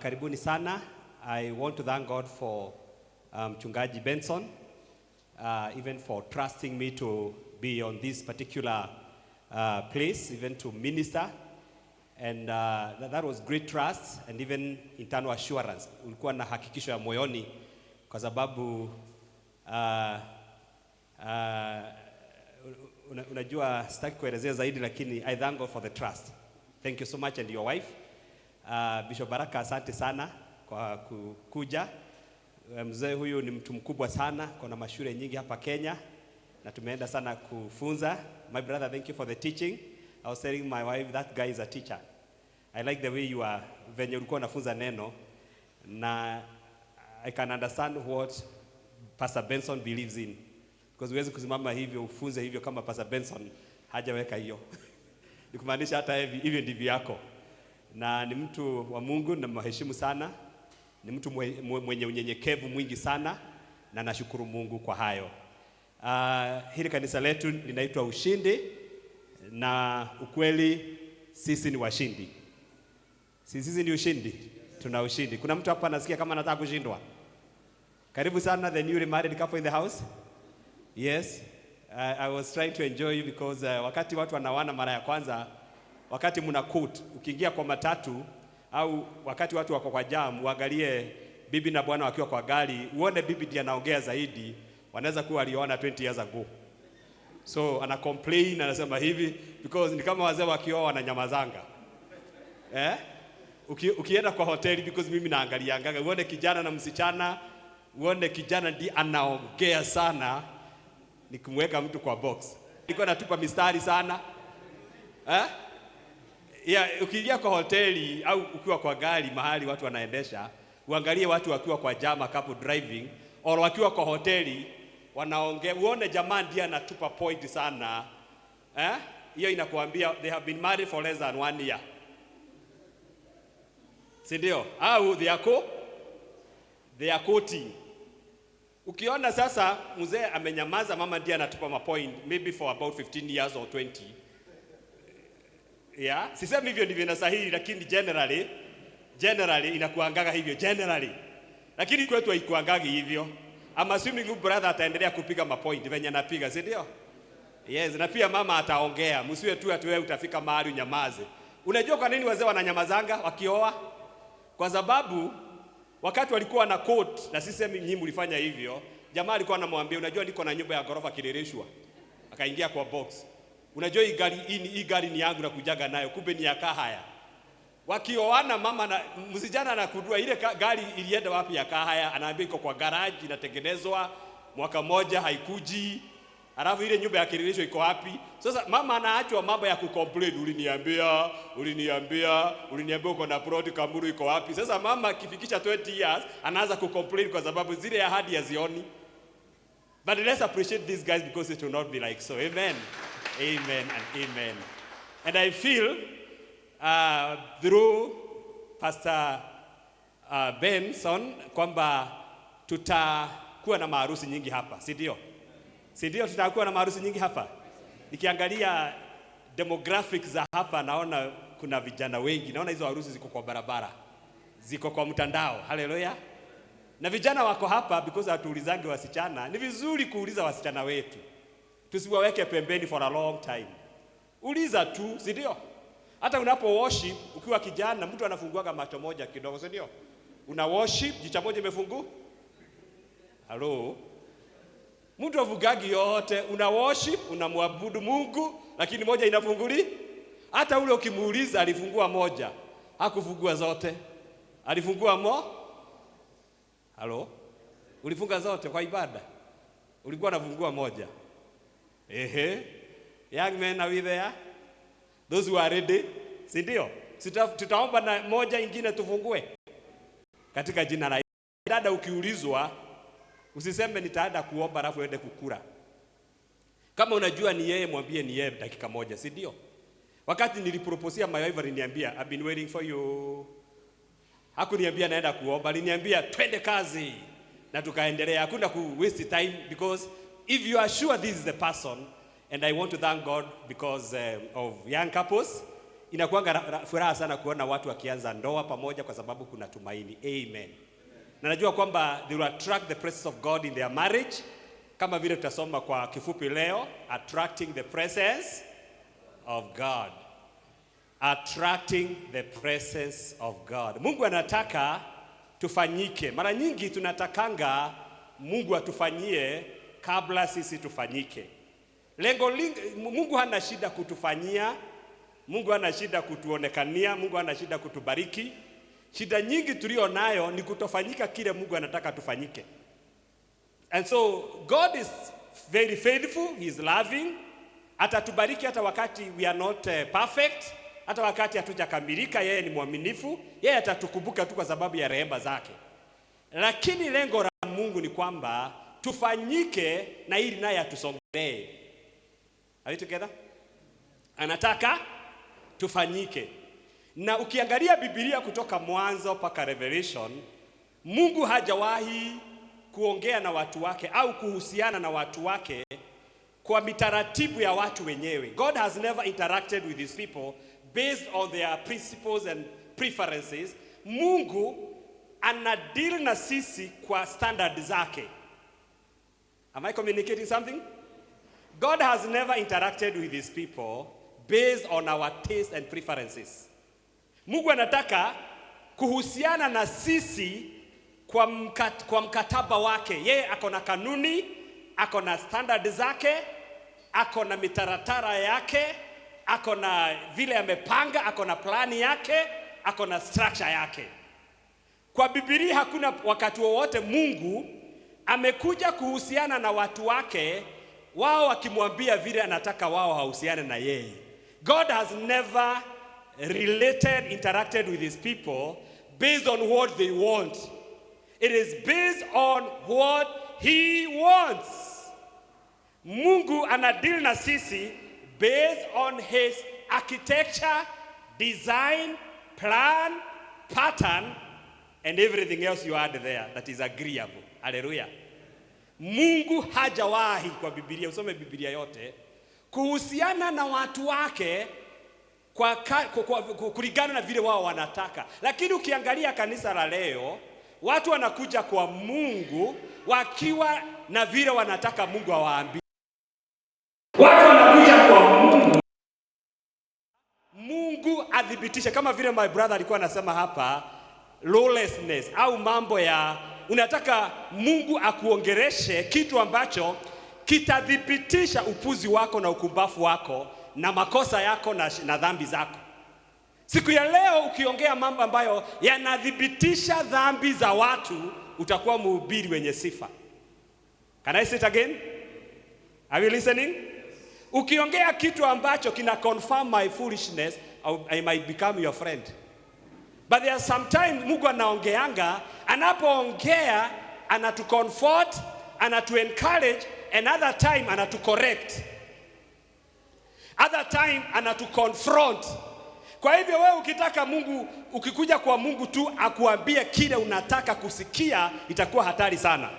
Karibuni sana. I want to thank God for Mchungaji Benson, even for trusting me to be on this particular place, even to minister. And that was great trust and even internal assurance. Ulikuwa na hakikisho ya moyoni kwa sababu unajua sitaki kuelezea zaidi, lakini I thank God for the trust. Thank you so much, and your wife. Bishop Baraka, asante sana kwa kuja. Mzee huyu ni mtu mkubwa sana, kuna mashule nyingi hapa Kenya na tumeenda sana kufunza. My brother, thank you for the teaching. I was telling my wife that guy is a teacher. I like the way you are, venye ulikuwa unafunza neno, na I can understand what Pastor Benson believes in. Because huwezi kusimama hivyo ufunze hivyo kama Pastor Benson hajaweka hiyo. Nikumaanisha hata hivyo ndivyo yako. Na ni mtu wa Mungu na mheshimu sana. Ni mtu mwenye unyenyekevu mwingi sana na nashukuru Mungu kwa hayo. Hili kanisa letu linaitwa Ushindi, na ukweli sisi ni washindi. Sisi ni ushindi, tuna ushindi. Kuna mtu hapa anasikia kama anataka kushindwa? Karibu sana the newly married couple in the house. Yes, I was trying to enjoy you because wakati watu wanawana mara ya kwanza, wakati mna court, ukiingia kwa matatu au wakati watu wako kwa jam, uangalie bibi na bwana wakiwa kwa gari, uone bibi ndiye anaongea zaidi, wanaweza kuwa aliona 20 years ago. So ana complain, anasema hivi because ni kama wazee wakioa wananyamazanga. Ukienda kwa hoteli, because mimi naangalia anga, uone kijana na msichana, uone kijana ndiye anaongea sana, ni kumweka mtu kwa box. Niko natupa mistari sana. Ukiingia kwa hoteli au ukiwa kwa gari mahali watu wanaendesha, uangalie watu wakiwa kwa jama couple driving, au wakiwa kwa hoteli wanaongea, uone jamaa ndiye anatupa point sana. Hiyo inakuambia they have been married for less than 1 year. Si ndio? Au they are quoting. Ukiona sasa mzee amenyamaza, mama ndiye anatupa mapoint maybe for about 15 years or 20. Sisemi hivyo ndivyo na sahihi, lakini generally inakuangaga hivyo generally. Lakini kwetu haikuangagi hivyo. I'm assuming you brother ataendelea kupiga mapoint venye anapiga, si ndio? Yes, na pia mama ataongea. Msiwe tu ati wewe utafika mahali unyamaze. Unajua kwa nini wazee wananyamazanga wakioa? Kwa sababu wakati walikuwa na court, na sisi nyinyi mlifanya hivyo, jamaa alikuwa anamwambia, unajua niko na nyumba ya ghorofa Kileleshwa. Akaingia kwa box. Unajua hii gari ni yangu na kujaga nayo, kumbe ni ya Kahaya. Wakioana mama na msijana anakudua ile gari ilienda wapi ya Kahaya, anaambia iko kwa garage inatengenezwa, mwaka moja haikuji. Alafu ile nyumba ya Kileleshwa iko wapi? Sasa mama anaachwa mambo ya kucomplain, uliniambia uko na plot Kamuru iko wapi? Sasa mama akifikisha 20 years anaanza kucomplain kwa sababu zile ahadi hazioni. But let's appreciate these guys because it will not be like so. Amen. Amen and amen. And I feel through Pastor Benson kwamba tutakuwa na maharusi nyingi hapa, si ndio? Si ndio tutakuwa na maharusi nyingi hapa? Nikiangalia demographics za hapa naona kuna vijana wengi. Naona hizo harusi ziko kwa barabara, ziko kwa mtandao. Haleluya. Na vijana wako hapa because hatuulizange wasichana. Ni vizuri kuuliza wasichana wetu. Tusiwaweke pembeni for a long time. Uliza tu, si ndio? Hata unapo worship ukiwa kijana, mtu anafunguaga macho moja kidogo, si ndio? Una worship jicho moja imefungu? Hello. Mtu avugagi yote, una worship, unamwabudu Mungu, lakini moja inafunguli. Hata ule ukimuuliza alifungua moja, hakufungua zote. Alifungua Hello? Ulifunga zote kwa ibada? Ulikuwa unafungua moja. Young men, are we there? Those who are ready, si ndio? Tutaomba na moja ingine tufungue. Katika jina la dada, ukiulizwa usiseme nitaenda kuomba alafu uende kukula. Kama unajua ni yeye, mwambie ni yeye dakika moja, si ndio? Wakati niliproposia my wife aliniambia, I've been waiting for you. Hakuniambia naenda kuomba, aliniambia twende kazi. Na tukaendelea, hakuna ku waste time, because if you are sure this is the person, and I want to thank God because of young couples, inakuanga furaha sana kuona watu wakianza ndoa pamoja kwa sababu kuna tumaini. Amen. Na najua kwamba they will attract the presence of God in their marriage, kama vile tutasoma kwa kifupi leo, attracting the presence of God. Attracting the presence of God. Mungu anataka tufanyike. Mara nyingi tunatakanga Mungu atufanyie kabla sisi tufanyike. Mungu hana shida kutufanyia, Mungu hana shida kutuonekania, Mungu hana shida kutubariki. Shida nyingi tulio nayo ni kutofanyika kile Mungu anataka tufanyike. And so God is very faithful, he is loving. Atatubariki hata wakati we are not perfect, hata wakati hatujakamilika, yeye ni mwaminifu. Yeye atatukumbuka tu kwa sababu ya rehema zake. Lakini lengo la Mungu ni kwamba tufanyike na ili naye atusongelee. Are we together? Anataka tufanyike. Na ukiangalia Biblia kutoka Mwanzo mpaka Revelation, Mungu hajawahi kuongea na watu wake au kuhusiana na watu wake kwa mitaratibu ya watu wenyewe. God has never interacted with his people based on their principles and preferences. Mungu anadeal na sisi kwa standard zake. Am I communicating something? God has never interacted with his people based on our taste and preferences. Mungu anataka kuhusiana na sisi kwa mkataba wake. Yeye ako na kanuni, ako na standard zake, ako na mitaratara yake, ako na vile amepanga, ako na plani yake, ako na structure yake. Kwa Biblia hakuna wakati wowote Mungu amekuja kuhusiana na watu wake wao wakimwambia vile anataka wao hahusiane na yeye. God has never interacted with his people based on what they want. It is based on what he wants. Mungu anadeal na sisi based on his architecture, design, plan, pattern, and everything else you add there that is agreeable. Hallelujah. Mungu hajawahi kwa Biblia, usome Biblia yote, kuhusiana na watu wake kwa kulingana na vile wao wanataka. Lakini ukiangalia kanisa la leo, watu wanakuja kwa Mungu wakiwa na vile wanataka Mungu awaambie. Watu wanakuja kwa Mungu, Mungu adhibitishe, kama vile my brother alikuwa anasema hapa, lawlessness au mambo ya unataka Mungu akuongereshe kitu ambacho kitadhibitisha upuzi wako na ukumbafu wako na makosa yako na dhambi zako. Siku ya leo ukiongea mambo ambayo yanadhibitisha dhambi za watu, utakuwa mhubiri wenye sifa. Can I say it again? Are you listening? Ukiongea kitu ambacho kina confirm my foolishness, I might become your friend. But there are sometimes Mungu anaongeanga, anapoongea anatu comfort, anatu encourage, and other time anatu correct. Other time anatu confront. Kwa hivyo wewe ukitaka Mungu, ukikuja kwa Mungu tu akuambie kile unataka kusikia, itakuwa hatari sana.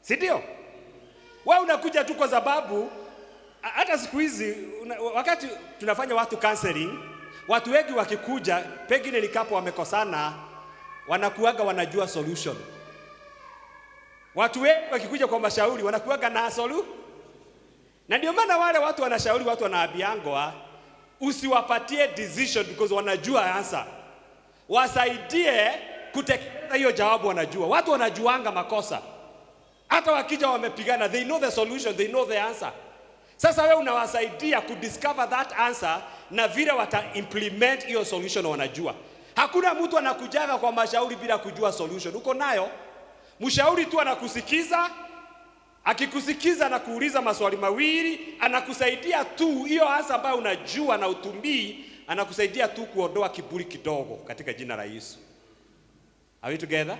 Si ndio? Wewe unakuja tu kwa sababu hata siku hizi wakati tunafanya watu counseling, watu wengi wakikuja pengine nikapo wamekosana, wanakuaga wanajua solution. Watu wengi wakikuja kwa mashauri wanakuaga na solution. Na ndio maana wale watu wanashauri watu wanaambiangwa usiwapatie decision because wanajua answer. Wasaidie kutekeleza hiyo jawabu wanajua. Watu wanajuanga makosa. Hata wakija wamepigana, they know the solution, they know the answer. Sasa wewe unawasaidia kudiscover that answer na vile wata implement hiyo solution wanajua. Hakuna mtu anakujaga kwa mashauri bila kujua solution. Uko nayo? Mshauri tu anakusikiza, akikusikiza na kuuliza maswali mawili, anakusaidia tu hiyo answer ambayo unajua na utumbii, anakusaidia tu kuondoa kiburi kidogo katika jina la Yesu. Are we together?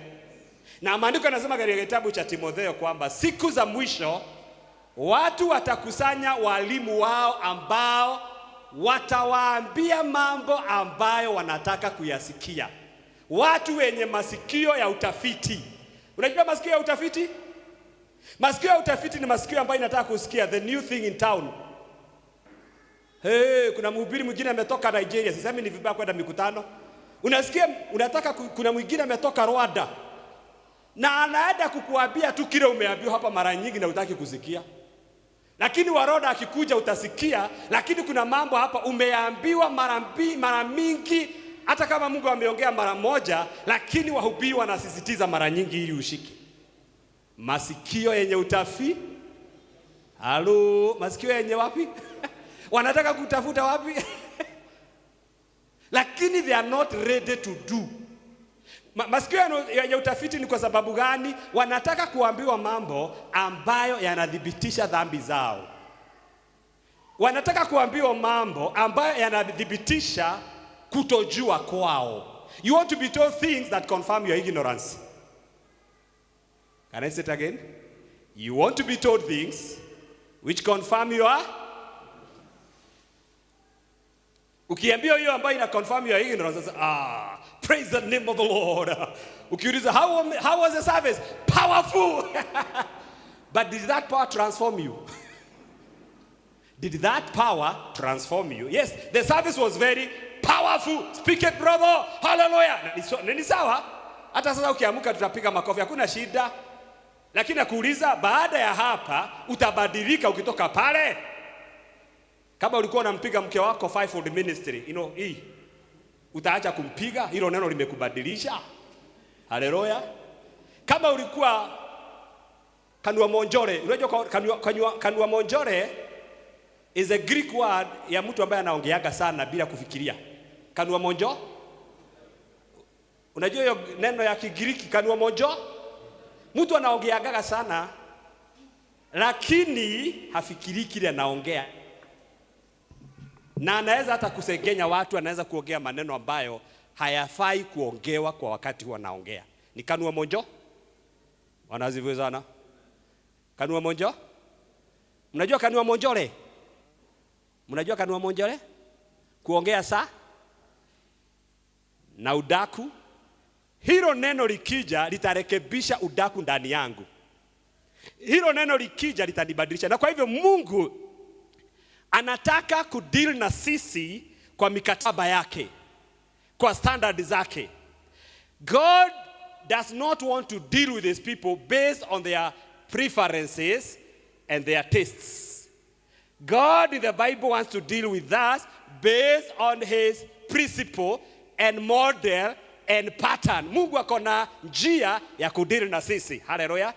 Na maandiko yanasema katika kitabu cha Timotheo kwamba siku za mwisho watu watakusanya walimu wao ambao watawaambia mambo ambayo wanataka kuyasikia. Watu wenye masikio ya utafiti. Unajua masikio ya utafiti? Masikio ya utafiti ni masikio ambayo inataka kusikia the new thing in town. Hey, kuna mhubiri mwingine ametoka Nigeria, sisemi ni vibaya kwenda mikutano. Unasikia unataka kuna mwingine ametoka Rwanda. Na anaenda kukuambia tu kile umeambiwa hapa mara nyingi na hutaki kusikia. Lakini Waroda akikuja utasikia, lakini kuna mambo hapa umeambiwa mara mingi, hata kama Mungu ameongea mara moja, lakini wahubiri wanasisitiza mara nyingi ili ushike. Masikio yenye utafi. Halo, masikio yenye wapi? Wanataka kutafuta wapi? Lakini they are not ready to do. Masikio yenye utafiti ni kwa sababu gani? Wanataka kuambiwa mambo ambayo yanadhibitisha dhambi zao. Wanataka kuambiwa mambo ambayo yanadhibitisha kutojua kwao. You want to be told things that confirm your ignorance. Can I say it again? You want to be told things which confirm your... Ukiambiwa hiyo ambayo ina confirm your ignorance, praise the name of the Lord. Ukiuliza how was the service? Powerful. But did that power transform you? Did that power transform you? Yes, the service was very powerful. Speak it, brother. Hallelujah. Ni sawa. Hata sasa ukiamka tutapiga makofi, hakuna shida. Lakini nakuuliza, baada ya hapa utabadilika ukitoka pale? Kama ulikuwa unampiga mke wako fivefold ministry, utaacha kumpiga? Hilo neno limekubadilisha? Haleluya. Kama ulikuwa kanua monjore, unajua kanua monjore is a Greek word ya mtu ambaye anaongeaga sana bila kufikiria. Kanua monjo? Unajua hiyo neno ya Kigiriki kanua monjo? Mtu anaongeaga sana lakini hafikiri kile anaongea. Na anaweza hata kusengenya watu, anaweza kuongea maneno ambayo hayafai kuongewa kwa wakati huo anaongea. Ni kanua monjo? Wanazivu sana. Kanua monjo? Mnajua kanua monjore? Mnajua kanua monjore? Kuongea saa na udaku. Hilo neno likija litarekebisha udaku ndani yangu. Hilo neno likija litanibadilisha. Na kwa hivyo Mungu anataka kudeal na sisi kwa mikataba yake, kwa standard zake. God does not want to deal with his people based on their preferences and their tastes. God in the Bible wants to deal with us based on his principle and model and pattern. Mungu akona njia ya kudeal na sisi. Haleluya.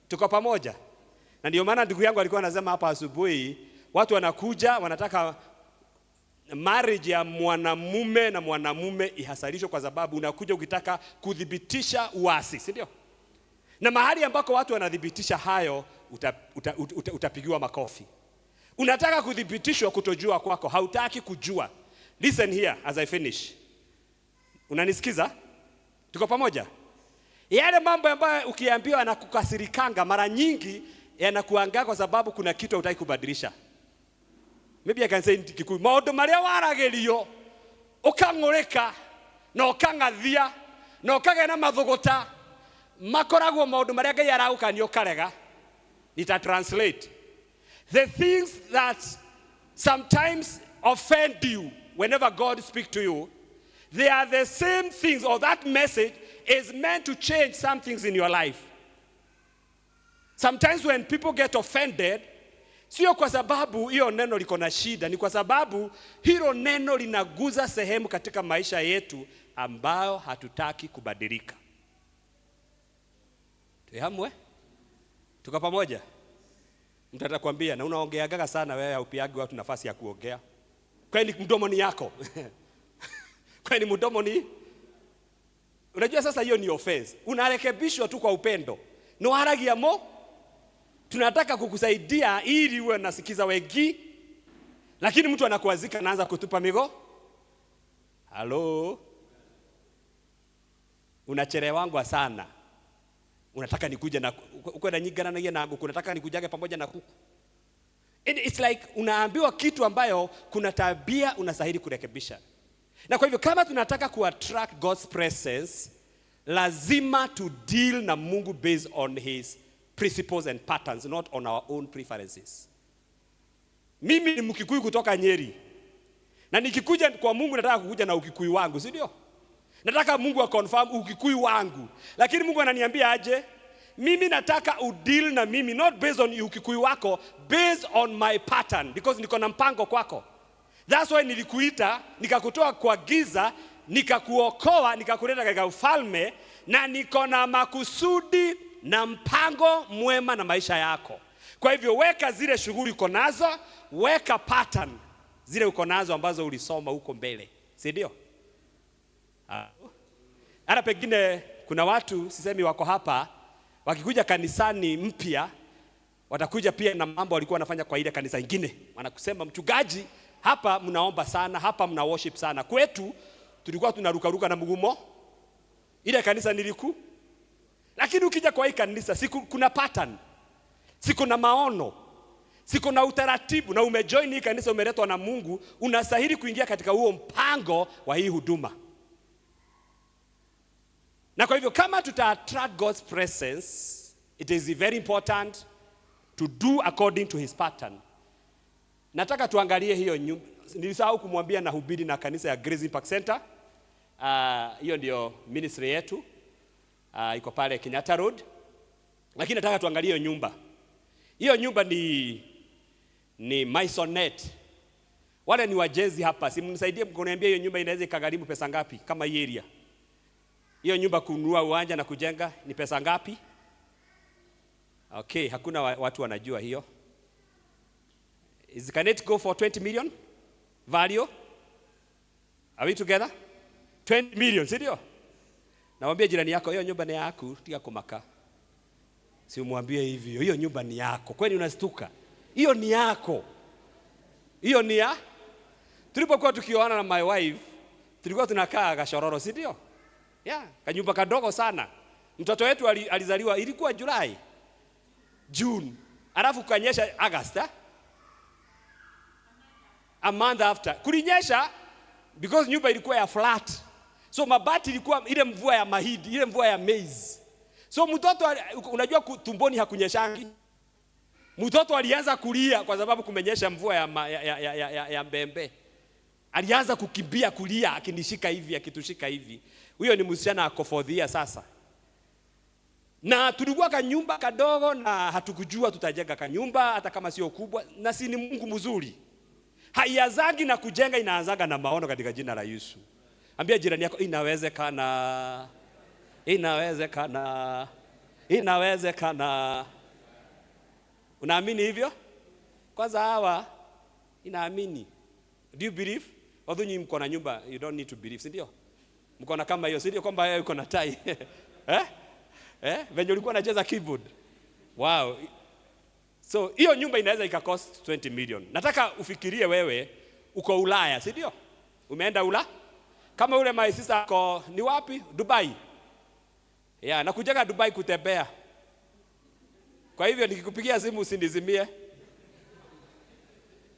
Tuko pamoja? Na ndio maana ndugu yangu alikuwa anasema hapa asubuhi, watu wanakuja wanataka marriage ya mwanamume na mwanamume ihasalishwe kwa sababu unakuja ukitaka kudhibitisha uasi, si ndio? Na mahali ambako watu wanadhibitisha hayo utapigiwa makofi. Unataka kudhibitishwa kutojua kwako, hautaki kujua. Listen here as I finish. Unanisikiza? Tuko pamoja? Yale mambo ambayo ukiambiwa na kukasirikanga mara nyingi yanakuangaa kwa sababu kuna kitu hutaki kubadilisha. Maybe I can say in Kikuyu, maundu maria waragerio ukangoreka na ukangathia na ukagena mathugota makoragwo maundu maria Ngai aragukania ukarega. Nita translate. The things that sometimes offend you whenever God speaks to you, they are the same things, or that message is meant to change some things in your life. Sometimes when people get offended, sio kwa sababu hiyo neno liko na shida, ni kwa sababu hilo neno linaguza sehemu katika maisha yetu ambayo hatutaki kubadilika. Tuhamwe? Tuko pamoja? Mtu atakwambia, na unaongeaga sana wewe, haupiagi watu nafasi ya kuongea. Kwani mdomo ni yako? Kwani mdomo ni? Unajua sasa hiyo ni offense. Unarekebishwa tu kwa upendo. No haragia mo. Tunataka kukusaidia ili uwe nasikiza wengi. Lakini mtu anakuazika anaanza kutupa migo. Halo. Unachelewangwa sana. Unataka nikuje na uko na nyigana na yeye na yangu, unataka nikujage pamoja na kuku. It's like unaambiwa kitu ambayo kuna tabia unastahili kurekebisha. Na kwa hivyo kama tunataka kuattract God's presence, lazima to deal na Mungu based on his principles and patterns, not on our own preferences. Mimi ni Mkikuyu kutoka Nyeri. Na nikikuja kwa Mungu nataka kukuja na Ukikuyu wangu, si ndio? Nataka Mungu aconfirm Ukikuyu wangu. Lakini Mungu ananiambia aje? Mimi nataka udeal na mimi not based on Ukikuyu wako, based on my pattern, because niko na mpango kwako. That's why nilikuita, nikakutoa kwa giza, nikakuokoa, nikakuleta katika ufalme, na niko na makusudi na mpango mwema na maisha yako. Kwa hivyo weka zile shughuli uko nazo, weka pattern zile uko nazo ambazo ulisoma huko mbele. Si ndio? Hata pengine kuna watu sisemi wako hapa, wakikuja kanisani mpya watakuja pia na mambo walikuwa wanafanya kwa ile kanisa ingine. Wanakusema mchungaji, hapa mnaomba sana, hapa mna worship sana. Kwetu tulikuwa tunarukaruka na mgumo. Ile kanisa niliku. Lakini ukija kwa hii kanisa kuna pattern. Siku na maono. Siku na utaratibu, na umejoin hii kanisa, umeletwa na Mungu, unastahili kuingia katika huo mpango wa hii huduma. Na kwa hivyo kama tuta attract God's presence, it is very important to do according to his pattern. Nataka tuangalie hiyo nyumba. Nilisahau kumwambia na hubiri na kanisa ya Grace Impact Center. Hiyo ndio ministry yetu. Iko pale Kenyatta Road. Lakini nataka tuangalie hiyo nyumba. Hiyo nyumba ni Maisonette. Wale ni wajenzi hapa. Simnisaidie mkoniambia hiyo nyumba inaweza ikagharimu pesa ngapi kama hii area. Hiyo nyumba kununua uwanja na kujenga ni pesa ngapi? Okay, hakuna watu wanajua hiyo. Can it go for 20 million? Value? Are we together? 20 million, si ndio? Naambia jirani yako hiyo nyumba ni yako, tia kumaka. Si umwambie hivyo, hiyo nyumba ni yako. Kwani unastuka? Hiyo ni yako. Hiyo ni ya? Tulipokuwa tukioana na my wife, tulikuwa tunakaa Gashororo, si ndio? Yeah, kanyumba kadogo sana. Mtoto wetu alizaliwa ilikuwa Julai. June. Alafu kanyesha August. A month after. Kulinyesha because nyumba ilikuwa ya flat. So mabati ilikuwa ile mvua ya mahidi, ile mvua ya maize. So mtoto unajua tumboni hakunyeshangi. Mtoto alianza kulia kwa sababu kumenyesha mvua ya mbembe. Alianza kukimbia kulia, akinishika hivi, akitushika hivi. Huyo ni msichana ako 4th year sasa. Na tulikuwa kanyumba kadogo na hatukujua tutajenga kanyumba hata kama sio kubwa, na si ni Mungu mzuri. Haianzagi na kujenga, inaanzaga na maono katika jina la Yesu. Ambia jirani yako inawezekana. Inawezekana. Inawezekana. Unaamini hivyo? Kwanza hawa inaamini. Do you believe? Although nyinyi mko na nyumba, you don't need to believe, si ndio? Mko na kama hiyo, si ndio kwamba yeye yuko na tai. Venye ulikuwa unacheza keyboard. Wow. So hiyo nyumba inaweza ikakost 20 million. Nataka ufikirie wewe uko Ulaya, si ndio? Umeenda Ulaya? Kama ule my sister ako ni wapi? Dubai. Yeah, nakujaga Dubai kutembea. Kwa hivyo nikikupigia simu usinizimie.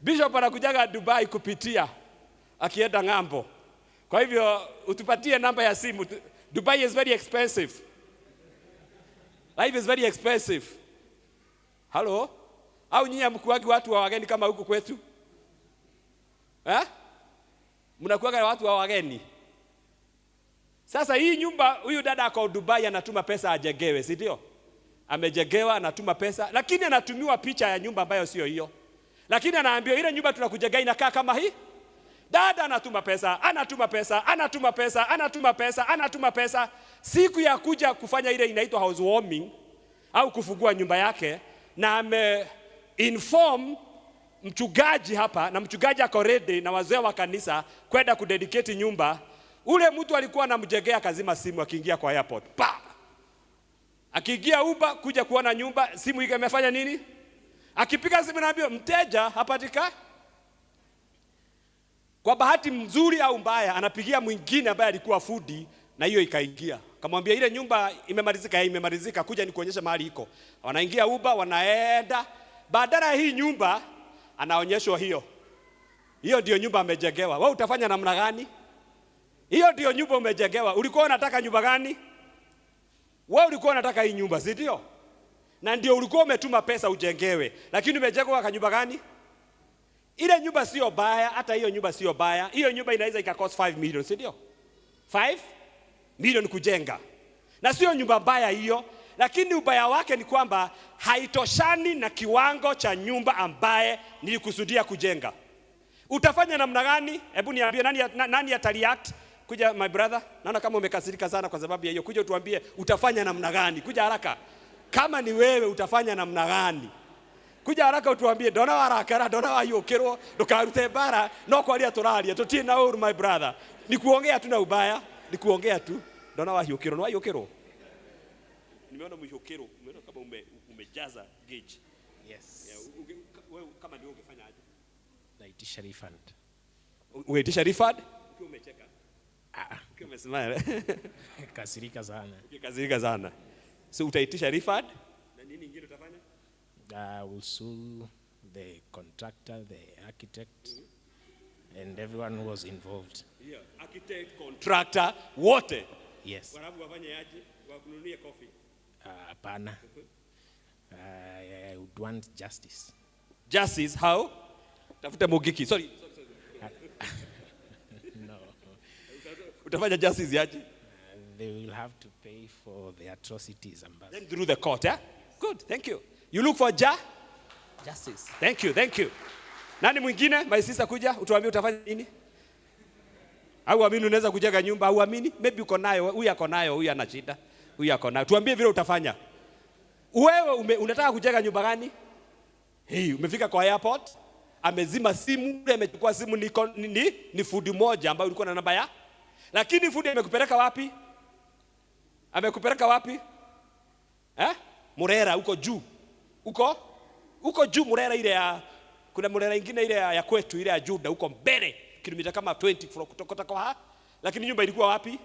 Bishop anakujaga Dubai kupitia akienda ng'ambo. Kwa hivyo utupatie namba ya simu. Dubai is very expensive. Life is very expensive. Hello? Au nyinyi mkuagi watu wa wageni kama huku kwetu? Mnakuaga watu wa wageni. Sasa hii nyumba, huyu dada ako Dubai anatuma pesa ajengewe, si ndio? Amejengewa, anatuma pesa, lakini anatumiwa picha ya nyumba ambayo sio hiyo. Lakini anaambiwa ile nyumba tunakujengea inakaa kama hii. Dada anatuma pesa, anatuma pesa, anatuma pesa, anatuma pesa, anatuma pesa. Siku ya kuja kufanya ile inaitwa housewarming au kufungua nyumba yake, na inform mchungaji hapa, na mchungaji ako ready na wazee wa kanisa kwenda kudedicate nyumba. Ule mtu alikuwa anamjengea kazima simu akiingia kwa airport. Pa! Akiingia Uber kuja kuona nyumba, simu yake imefanya nini? Akipiga simu naambia mteja hapatika. Kwa bahati mzuri au mbaya anapigia mwingine ambaye alikuwa foodie na hiyo ikaingia. Kamwambia ile nyumba imemalizika, kuja nikuonyesha mahali iko. Wanaingia Uber, wanaenda. Badala ya hii nyumba anaonyeshwa hiyo. Hiyo ndio nyumba amejengewa. Wewe utafanya namna gani? Hiyo ndio nyumba umejengewa. Ulikuwa unataka nyumba gani? Wewe ulikuwa unataka hii nyumba, si ndio? Na ndio ulikuwa umetuma pesa ujengewe. Lakini umejengewa kwa nyumba gani? Ile nyumba sio baya, hata hiyo nyumba sio baya. Hiyo nyumba inaweza ikakost 5 million, si ndio? 5 million kujenga. Na sio nyumba mbaya hiyo, lakini ubaya wake ni kwamba haitoshani na kiwango cha nyumba ambaye nilikusudia kujenga. Utafanya namna gani? Hebu niambie nani atareact? Kuja my brother, naona kama umekasirika sana kwa sababu ya hiyo. Kuja utuambie utafanya namna gani? Kuja haraka. Kama ni wewe utafanya namna gani? Kuja haraka utuambie. Ndona warakara, ndona wayukirwo, ndukarute bara, no kwaria turaria, tutie na uru my brother. Ni kuongea tu na ubaya, ni kuongea tu. Ndona wayukirwo, no wayukirwo. Nimeona mhukiro, umeona kama umejaza gauge. Yes. Wewe kama ndio ungefanya aje? Naitisha refund. Unaitisha refund? Ukiwa umecheka. Ukiwa umesmile. Kasirika sana. Kasirika sana. So utaitisha refund? Na nini nyingine utafanya? We'll sue the contractor, the architect, and everyone who was involved. Yeah, architect, contractor, wote. Yes. Wanabu wafanye aje? Wakununulie coffee. Hapana. I would want justice. Justice how? Tafuta Mugiki. Sorry. No. Utafanya justice yaje? They will have to pay for the atrocities. Then through the court, eh? Good, thank you. You look for justice. Thank you. Nani mwingine? My sister kuja, utuambie utafanya nini? Au amini unaweza kujenga nyumba, au amini? Maybe uko nayo, huyu ako nayo, huyu ana shida. Huyu ako nayo. Tuambie vile utafanya. Wewe unataka kujenga nyumba gani? Umefika kwa airport, amezima simu, ule amechukua simu ni food moja ambayo ulikuwa na namba ya. Lakini food amekupeleka wapi? Amekupeleka wapi? Murera huko juu. Huko juu Murera ile ya kuna Murera nyingine ile ya kwetu ile ya Juda huko mbele kilomita kama 20 kutoka kwa hapa. Lakini nyumba ilikuwa wapi?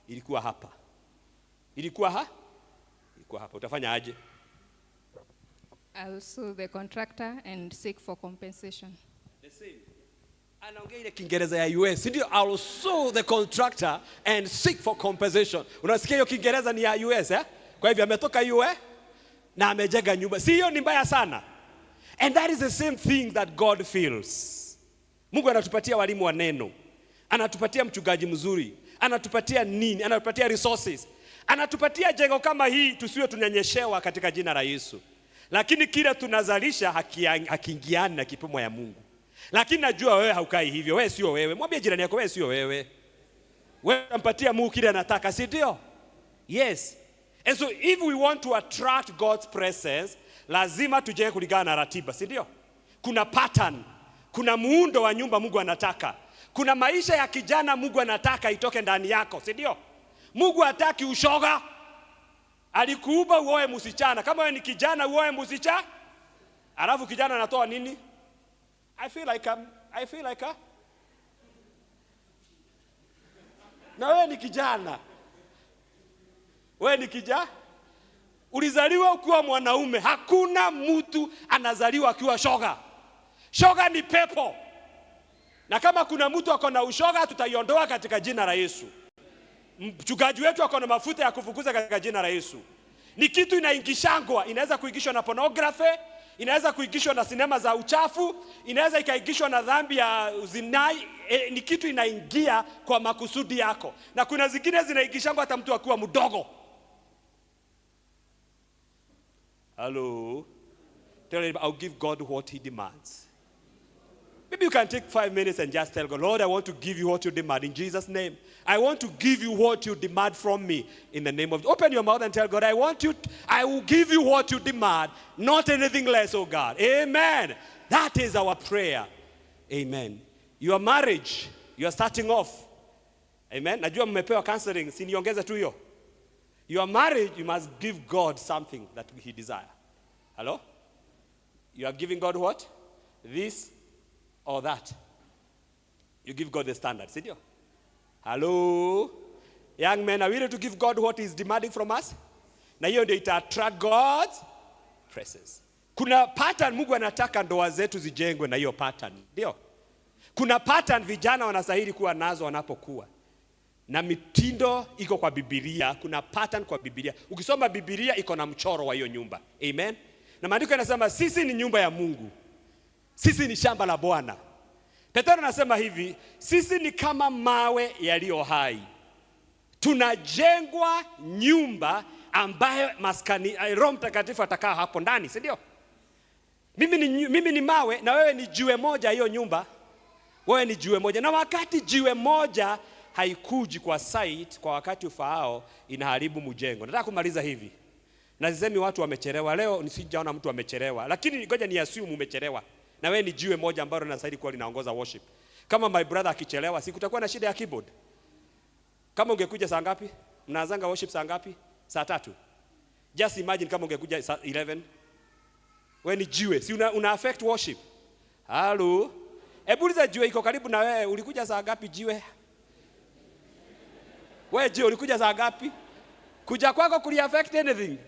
Ilikuwa hapa. Ilikuwa hapa. Utafanya aje? I'll sue the contractor and seek for compensation. The same. Anaongea ile Kiingereza ya US, ndio? I'll sue the contractor and seek for compensation. Unasikia hiyo Kiingereza ni ya US, eh? Kwa hivyo ametoka US na amejenga nyumba. Si hiyo ni mbaya sana? And that is the same thing that God feels. Mungu anatupatia walimu wa neno. Anatupatia mchungaji mzuri. Anatupatia nini? Anatupatia resources. Anatupatia jengo kama hii tusiwe tunyanyeshewa katika jina la Yesu. Lakini kile tunazalisha hakiingiani na kipimo ya Mungu. Lakini najua wewe haukai hivyo. Wewe sio wewe. Mwambie jirani yako wewe sio wewe. Wewe unampatia Mungu kile anataka, si ndio? Yes. And so if we want to attract God's presence, lazima tujenge kulingana na ratiba, si ndio? Kuna pattern, kuna muundo wa nyumba Mungu anataka. Kuna maisha ya kijana Mungu anataka itoke ndani yako, si ndio? Mungu hataki ushoga. Alikuumba uoe msichana. Kama wewe ni kijana uoe msichana, alafu kijana anatoa nini? I feel like na wewe ni kijana. Wewe ni kijana. Ulizaliwa ukiwa mwanaume. Hakuna mtu anazaliwa akiwa shoga. Shoga ni pepo. Na kama kuna mtu ako na ushoga tutaiondoa katika jina la Yesu. Mchungaji wetu ako na mafuta ya kufukuza katika jina la Yesu. Ni kitu inaingishangwa, inaweza kuingishwa na pornography, inaweza kuingishwa na sinema za uchafu, inaweza ikaingishwa na dhambi ya uzinai, ni kitu inaingia kwa makusudi yako. Na kuna zingine zinaingishangwa hata mtu akiwa mdogo. Hello. Tell him I'll give God what he demands. Maybe you can take 5 minutes and just tell God, Lord, I want to give you what you demand in Jesus' name. I want to give you what you demand from me in the name of. Open your mouth and tell God, I will give you what you demand, not anything less, oh God. Amen. That is our prayer. Amen. Your marriage, you are starting off. Amen. Najua mmepewa counseling, si niongeze tu hiyo. Your marriage, you must give God something that he desires. Hello? You are giving God what? This or that. You give God the standard, see you? Hello? Young men, are we ready to give God what he's demanding from us? Na hiyo ndio ita attract God's presence. Kuna pattern Mungu anataka ndoa zetu zijengwe na hiyo pattern. Ndio? Kuna pattern vijana wanastahili kuwa nazo wanapokuwa. Na mitindo iko kwa Biblia, kuna pattern kwa Biblia. Ukisoma Biblia iko na mchoro wa hiyo nyumba. Amen. Na maandiko yanasema sisi ni nyumba ya Mungu. Sisi ni shamba la Bwana. Petro anasema hivi, sisi ni kama mawe yaliyo hai. Tunajengwa nyumba ambayo maskani Roho Mtakatifu atakaa hapo ndani, si ndio? Mimi ni mawe na wewe ni jiwe moja hiyo nyumba. Wewe ni jiwe moja, na wakati jiwe moja haikuji kwa site kwa wakati ufaao, inaharibu mjengo. Nataka kumaliza hivi. Na sisemi watu wamechelewa leo, nisijaona mtu amechelewa, lakini ngoja ni assume umechelewa. Na wewe ni jiwe moja ambalo linastahili kuwa linaongoza worship. Kama my brother akichelewa, si kutakuwa na shida ya keyboard. Kama ungekuja saa ngapi? Mnaanzanga worship saa ngapi? Saa 3. Just imagine kama ungekuja saa 11. Wewe ni jiwe, si una affect worship. Halo. Hebu uliza jiwe iko karibu na wewe, ulikuja saa ngapi jiwe? Wewe jiwe ulikuja saa ngapi? Kuja kwako kuli affect anything?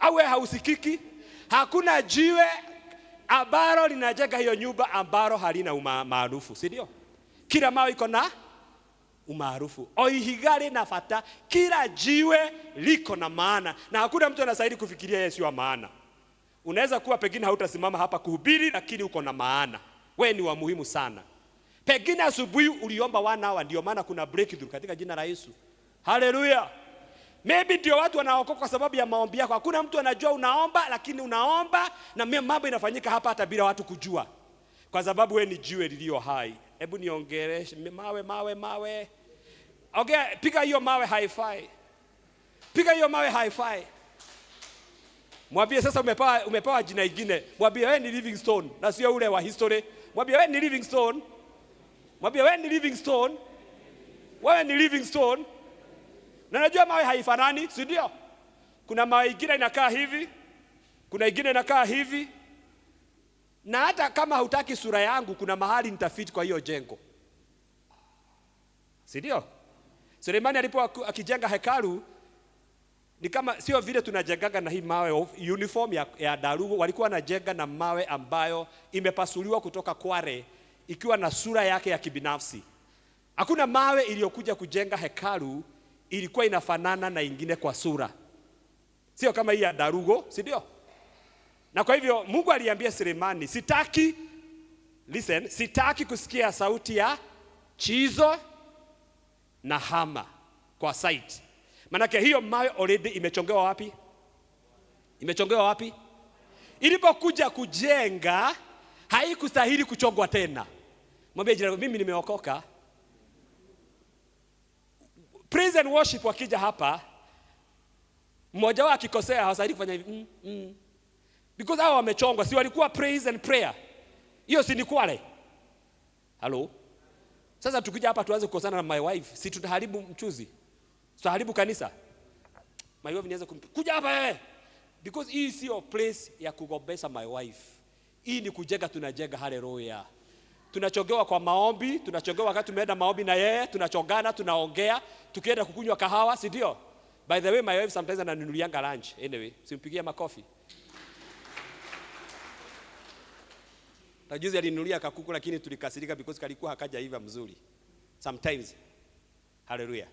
Au wewe hausikiki? Hakuna jiwe ambalo linajenga hiyo nyumba ambalo halina umaarufu, si ndio? Kila mawe iko na umaarufu. Oihigari na fata, kila jiwe liko na maana, na hakuna mtu anastahili kufikiria yeye sio maana. Unaweza kuwa pengine hautasimama hapa kuhubiri, lakini uko na maana. Wewe ni wa muhimu sana. Pengine asubuhi uliomba 1 hour, ndio maana kuna breakthrough katika jina la Yesu. Hallelujah. Maybe ndio watu wanaokoka kwa sababu ya maombi yako. Hakuna mtu anajua unaomba, lakini unaomba na mambo inafanyika hapa hata bila watu kujua. Kwa sababu wewe ni jiwe lililo hai. Hebu niongeleshe mawe. Okay, piga hiyo mawe hi-fi. Piga hiyo mawe hi-fi. Mwambie sasa umepewa jina lingine. Mwambie wewe ni living stone na sio ule wa history. Mwambie wewe ni living stone. Mwambie wewe ni living stone. Wewe ni living stone. Na najua mawe haifanani, si ndio? Kuna mawe ingine inakaa hivi, kuna ingine inakaa hivi. Na hata kama hutaki sura yangu, kuna mahali nitafiti kwa hiyo jengo. Si ndio? Sulemani alipokuwa akijenga hekalu, ni kama sio vile tunajengaga na hii mawe uniform ya darugu, walikuwa wanajenga na mawe ambayo imepasuliwa kutoka kware ikiwa na sura yake ya kibinafsi. Hakuna mawe iliyokuja kujenga hekalu ilikuwa inafanana na ingine kwa sura. Sio kama hii ya darugo, si ndio? Na kwa hivyo Mungu aliambia Sulemani, sitaki kusikia sauti ya chizo na hama kwa site. Manake hiyo mawe already imechongewa wapi? Imechongewa wapi? Ilipokuja kujenga haikustahili kuchongwa tena. Mwambie jirani, mimi nimeokoka. Praise and worship wakija hapa, mmoja wao akikosea hawastahili kufanya hivi. Because hao wamechongwa, si walikuwa praise and prayer. Hiyo si ni kwale. Hello? Sasa tukija hapa tuanze kukosana na my wife, si tutaharibu mchuzi? Tutaharibu kanisa? My wife nianze kuja hapa wewe. Because hii sio place ya kugombeza my wife. Hii ni kujenga, tunajenga. Haleluya. Tunachogewa kwa maombi, tunachogewa wakati tumeenda maombi na yeye, tunachogana, tunaongea, tukienda kukunywa kahawa, si ndio? By the way, my wife sometimes ananunulianga lunch. Anyway, simpigie makofi. Tajuzi alinunulia kakuku, lakini tulikasirika because kalikuwa hakaja hiva mzuri. Sometimes. Hallelujah.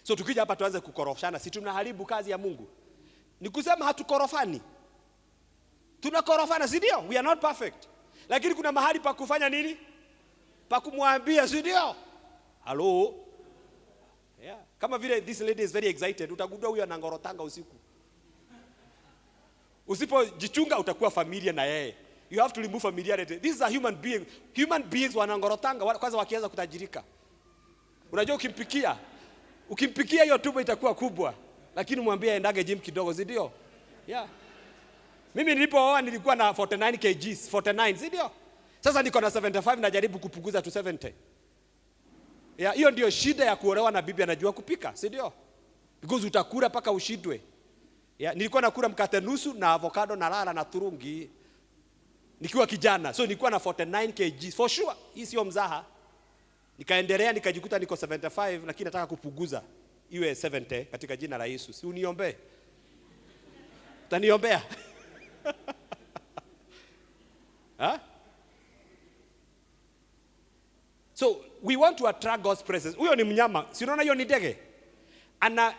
So tukija hapa tuanze kukorofishana, si tunaharibu kazi ya Mungu. Ni kusema hatukorofani. Tunakorofana, si ndio? We are not perfect. Lakini kuna mahali pa kufanya nini? Pa kumwambia, si ndio? Hello? Yeah. Kama vile this lady is very excited, utagundua huyo anangorotanga usiku. Usipojichunga utakuwa familia na yeye. You have to remove familiarity. This is a human being. Human beings wanangorotanga kwanza wakianza kutajirika. Unajua ukimpikia hiyo tumbo itakuwa kubwa, lakini mwambie aendage gym kidogo, si ndio? Yeah. Mimi nilipooa nilikuwa na 49 kgs, 49, si ndio? Sasa niko na 75 najaribu kupunguza to 70. Yeah, hiyo ndio shida ya kuolewa na bibi anajua kupika, si ndio? Because utakula paka ushidwe. Yeah, nilikuwa nakula mkate nusu na avocado na lala na turungi nikiwa kijana. So nilikuwa na 49 kgs for sure. Hii sio mzaha. Nikaendelea nikajikuta niko 75, lakini nataka kupunguza iwe 70 katika jina la Yesu. Si uniombe? Utaniombea? Huh? So we want to attract God's presence. Huyo ni mnyama. Si unaona hiyo ni ndege?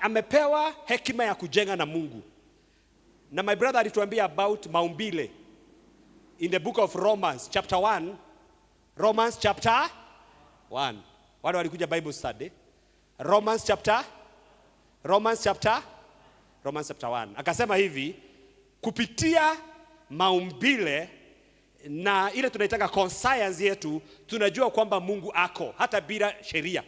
Amepewa hekima ya kujenga na Mungu. Na my brother alituambia about maumbile. in the book of Romans chapter 1. Romans chapter 1. Wale walikuja Bible study. Romans chapter 1. Akasema hivi, kupitia maumbile na ile tunaitaka conscience yetu, tunajua kwamba Mungu ako hata bila sheria.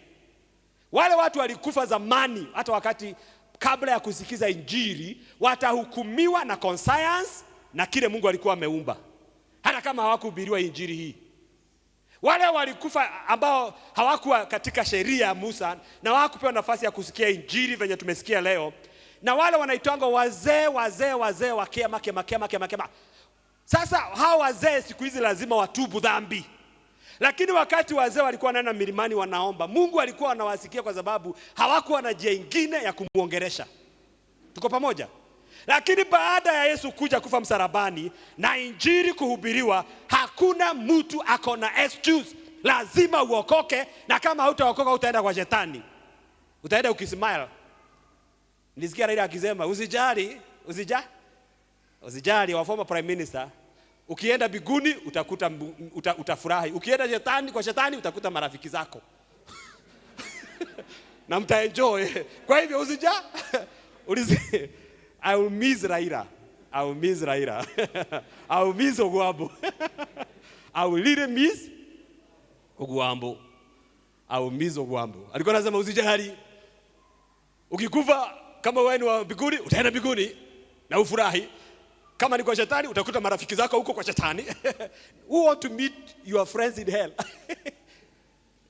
Wale watu walikufa zamani, hata wakati kabla ya kusikiza injili, watahukumiwa na conscience na kile Mungu alikuwa ameumba, hata kama hawakuhubiriwa injili hii. Wale walikufa ambao hawakuwa katika sheria ya Musa na hawakupewa nafasi ya kusikia injili venye tumesikia leo, na wale wanaitwa wazee wa kema. Sasa hao wazee siku hizi lazima watubu dhambi. Lakini wakati wazee walikuwa wanaenda milimani wanaomba, Mungu alikuwa anawasikia kwa sababu hawakuwa na njia nyingine ya kumuongelesha. Tuko pamoja? Lakini baada ya Yesu kuja kufa msalabani na injili kuhubiriwa, hakuna mtu ako na excuse. Lazima uokoke, na kama hautaokoka utaenda kwa shetani. Utaenda ukismile. Nilisikia Raila akisema usijali wa former prime minister, ukienda biguni utakuta utafurahi. Ukienda kwa shetani utakuta marafiki zako. Na mtaenjoy. Kwa hivyo I will miss Raila. I will miss Ogwambo. I will really miss Ogwambo. Alikuwa anasema usijali. Ukikufa kama wewe ni wa biguni, utaenda biguni na ufurahi. Kama ni kwa shetani utakuta marafiki zako huko kwa shetani. Who want to meet your friends in hell?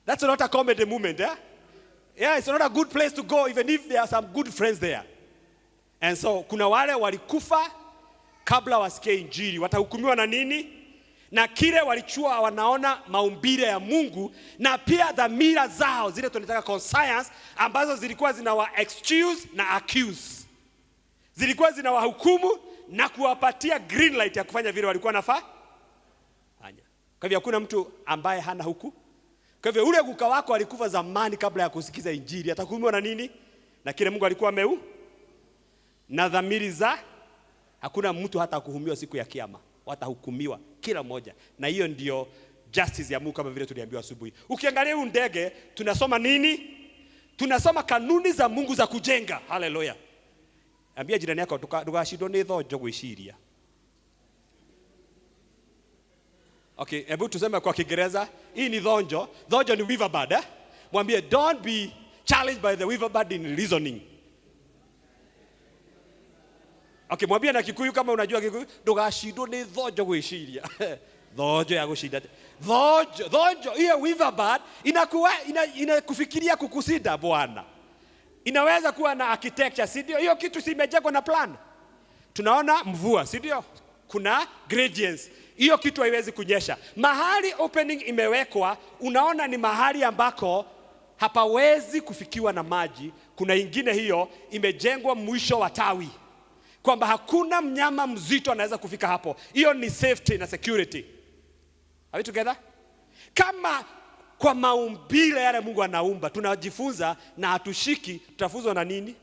That's not a comedy moment, eh? Yeah, it's not a good place to go even if there are some good friends there. And so kuna wale walikufa kabla wasikie injili, watahukumiwa na nini? Na kile walichua wanaona maumbile ya Mungu, na pia dhamira zao zile tunataka conscience ambazo zilikuwa zinawa excuse na accuse. Zilikuwa zinawahukumu na kuwapatia green light ya kufanya vile walikuwa nafanya. Kwa hivyo hakuna mtu ambaye hana huku. Kwa hivyo ule guka wako alikufa zamani kabla ya kusikiza injili, atahukumiwa na nini? Na kile Mungu alikuwa na dhamiri za, hakuna mtu hata kuhukumiwa siku ya kiyama. Watahukumiwa kila mmoja. Na hiyo ndio justice ya Mungu kama vile tuliambiwa asubuhi. Ukiangalia huu ndege, tunasoma nini? Tunasoma kanuni za Mungu za kujenga. Hallelujah. Ambia jirani yako tukashindwa ni thonjo gwiciria. Okay, hebu tuseme kwa Kiingereza, hii ni thonjo. Thonjo ni weaver bird, eh? Mwambie don't be challenged by the weaver bird in reasoning. Okay, mwambie na Kikuyu kama unajua Kikuyu, tukashindwa ni thonjo gwiciria. Thonjo ya gushinda. Thonjo hiyo weaver bird inakufikiria kukusida bwana. Inaweza kuwa na architecture, si ndio? Hiyo kitu si imejengwa na plan. Tunaona mvua, si ndio? Kuna gradients. Hiyo kitu haiwezi kunyesha. Mahali opening imewekwa, unaona ni mahali ambako hapawezi kufikiwa na maji. Kuna ingine hiyo imejengwa mwisho wa tawi, kwamba hakuna mnyama mzito anaweza kufika hapo. Hiyo ni safety na security. Are we together? Kama kwa maumbile yale Mungu anaumba, tunajifunza na hatushiki, tutafuzwa na nini?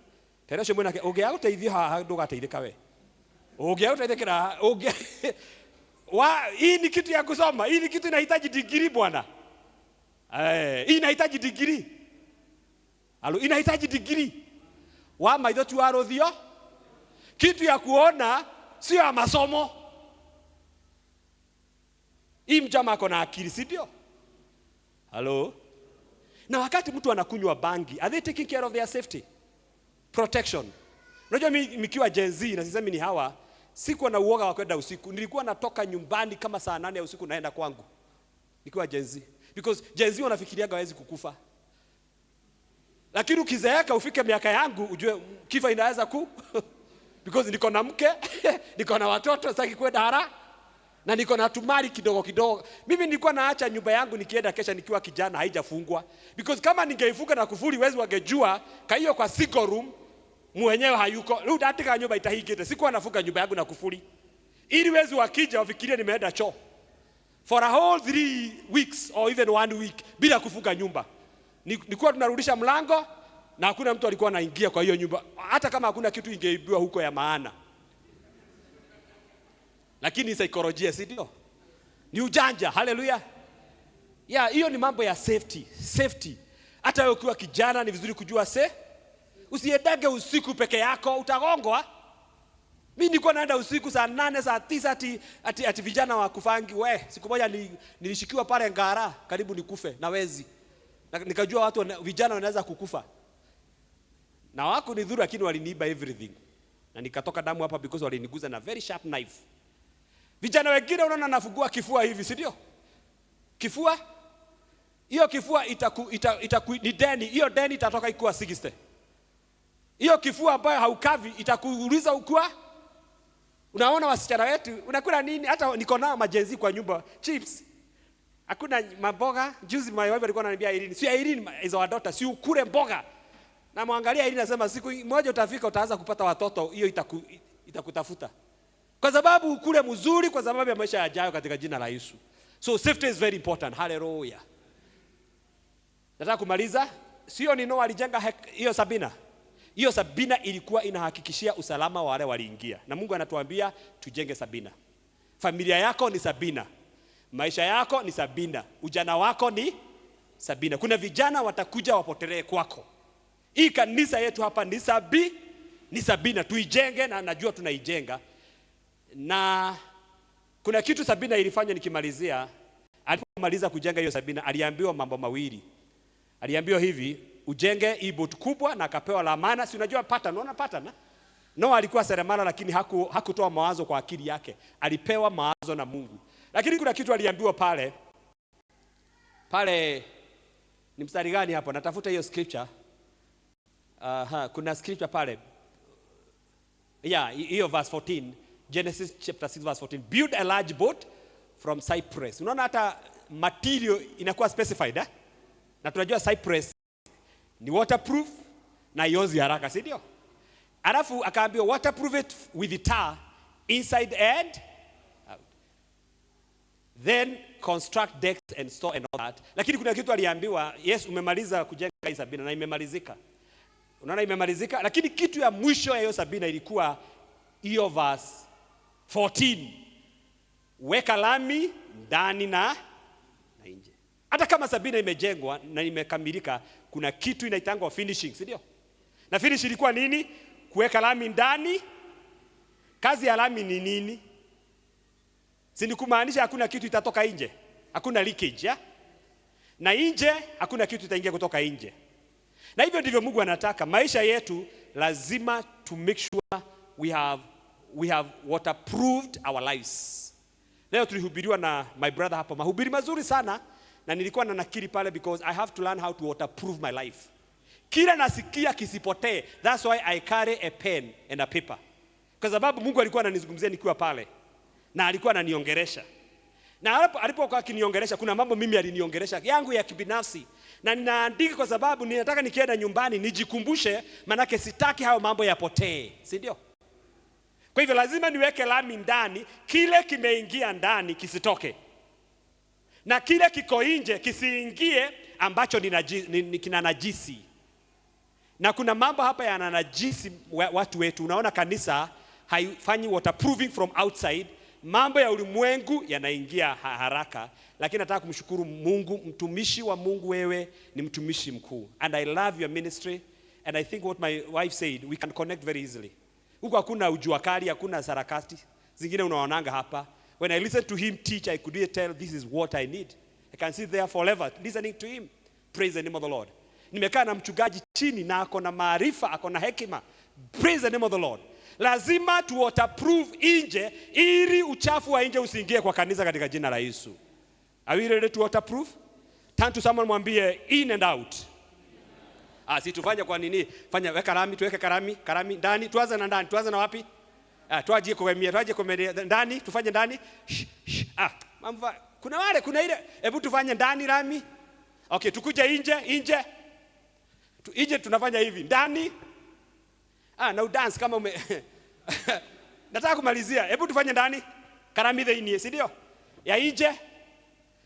Teresho mwana ogea utaithia hadoga taithika we. Ogea utaithikira ogea. Hii ni kitu ya kusoma, hii ni kitu inahitaji degree bwana. Hii inahitaji degree. Inahitaji degree. Maitho tu arothio. Kitu ya kuona sio ya masomo. Hii mjama ako na akili, si ndio? Hello? Na wakati mtu anakunywa bangi, are they taking care of their safety? Protection. Unajua mikiwa Gen Z, na sisemi ni hawa, sikuwa na uoga wa kwenda usiku. Nilikuwa natoka nyumbani kama saa 8 ya usiku naenda kwangu. Nikiwa Gen Z. Because Gen Z wanafikiriaga hawezi kukufa. Lakini ukizeeka ufike miaka yangu, ujue kifa inaweza because niko na mke, niko na watoto, sitaki kwenda haraka. Na niko na tumari kidogo. Mimi nilikuwa naacha nyumba yangu nikienda kesha nikiwa kijana haijafungwa. Because kama ningeifunga na kufuli wezi wangejua, kaiyo kwa single room mwenyewe hayuko. Leo datika nyumba itahigete. Sikuwa nafunga nyumba yangu na kufuli. Ili wezi wakija wafikirie nimeenda choo. For a whole 3 weeks or even 1 week bila kufunga nyumba. Nilikuwa tunarudisha mlango na hakuna mtu alikuwa anaingia kwa hiyo nyumba. Hata kama hakuna kitu ingeibiwa huko ya maana. Lakini saikolojia, si ndio? Ni ujanja. Haleluya. Yeah, hiyo ni mambo ya safety. Hata wewe ukiwa kijana ni vizuri kujua usiendage usiku peke yako, utagongwa. Mimi nilikuwa naenda usiku saa 8 saa 9 ati vijana wa kufangi. Siku moja nilishikiwa pale Ngara karibu nikufe na wezi. Nikajua vijana wanaweza kukufa. Na wako ni dhuru lakini waliniiba everything. Na nikatoka damu hapa because waliniguza na very sharp knife. Vijana wengine unaona nafungua kifua hivi, si ndio? Kifua hiyo kifua ni deni, hiyo deni itatoka ikuwa 60. Hiyo kifua ambayo haukavi itakuuliza ukua. Unaona wasichana wetu, unakula nini? Hata niko nao majenzi kwa nyumba, chips. Hakuna maboga. Juzi my wife alikuwa ananiambia Irene, si Irene is our daughter, si ukule mboga. Na muangalia Irene anasema siku moja utafika utaanza kupata watoto, hiyo itakutafuta. Kwa sababu ukule mzuri, kwa sababu ya maisha yajayo katika jina la Yesu. So safety is very important. Hallelujah. Nataka kumaliza. Sio ni Noah alijenga hiyo Sabina. Hiyo Sabina ilikuwa inahakikishia usalama wa wale waliingia. Na Mungu anatuambia tujenge Sabina. Familia yako ni Sabina. Maisha yako ni Sabina. Ujana wako ni Sabina. Kuna vijana watakuja wapotelee kwako. Hii kanisa yetu hapa ni Sabina. Tuijenge na najua tunaijenga. Na kuna kitu Sabina ilifanya nikimalizia. Alipomaliza kujenga hiyo Sabina aliambiwa mambo mawili. Aliambiwa hivi, ujenge hii boat kubwa, na akapewa lamana. Si unajua pattern, unaona pattern? Noah alikuwa seremala lakini hakutoa mawazo kwa akili yake. Alipewa mawazo na Mungu. Lakini kuna kitu aliambiwa pale ni mstari gani hapo? Natafuta hiyo scripture. Kuna scripture pale. Hiyo verse 14. Genesis chapter 6 verse 14. Build a large boat from cypress. Unaona hata material inakuwa specified, Na tunajua cypress ni waterproof na iozi haraka, si ndio? Alafu akaambiwa waterproof it with tar inside and out. Then construct decks and store and all that. Lakini kuna kitu aliambiwa, yes, umemaliza kujenga hii Sabina na imemalizika. Unaona imemalizika, lakini kitu ya mwisho ya hiyo Sabina ilikuwa hiyo verse 14. Weka lami ndani na nje. Hata kama Sabina imejengwa na imekamilika, kuna kitu inaitangwa finishing, si ndio? Na finish ilikuwa nini? Kuweka lami ndani. Kazi ya lami ni nini? Si ni kumaanisha hakuna kitu itatoka nje. Hakuna leakage, ya? Na nje hakuna kitu itaingia kutoka nje. Na hivyo ndivyo Mungu anataka. Maisha yetu lazima to make sure we have waterproofed our lives. Leo tulihubiriwa na my brother hapo. Mahubiri mazuri sana. Na nilikuwa na nakiri pale because I have to learn how to waterproof my life. Kila nasikia kisipotee. That's why I carry a pen and a paper. Kwa sababu Mungu alikuwa ananizungumzia nikiwa pale. Na alikuwa ananiongelesha. Na alipokuwa akiniongelesha kuna mambo mimi aliniongelesha yangu ya kibinafsi. Na ninaandika kwa sababu ninataka nikienda nyumbani nijikumbushe, manake sitaki hayo mambo yapotee, si ndio? Kwa hivyo lazima niweke lami ndani, kile kimeingia ndani kisitoke. Na kile kiko nje kisiingie ambacho kina najisi. Na kuna mambo hapa yananajisi watu wetu. Unaona kanisa haifanyi waterproofing from outside. Mambo ya ulimwengu yanaingia haraka. Lakini nataka kumshukuru Mungu, mtumishi wa Mungu, wewe ni mtumishi mkuu. And I love your ministry. And I think what my wife said, we can connect very easily. Huko hakuna ujuakali, hakuna sarakati. Zingine unaonanga hapa. When I listen to him teach, I could tell this is what I need. I can sit there forever listening to him. Praise the name of the Lord. Nimekaa na mchungaji chini na ako na maarifa, ako na hekima. Praise the name of the Lord. Lazima tu waterproof nje ili uchafu wa nje usiingie kwa kanisa katika jina la Yesu. Are we ready to waterproof? Turn to someone mwambie in and out. Si tufanye kwa nini? Fanya weka lami, tuweke karami ndani, tuanze na ndani, tuanze na wapi? Tuaje kwa ndani, tufanye ndani. Mamva, kuna ile, hebu tufanye ndani lami. Okay, tukuje nje. Nje tunafanya hivi, ndani. Na udance kama nataka kumalizia. Hebu tufanye ndani. Karami the si ndio? Ya nje.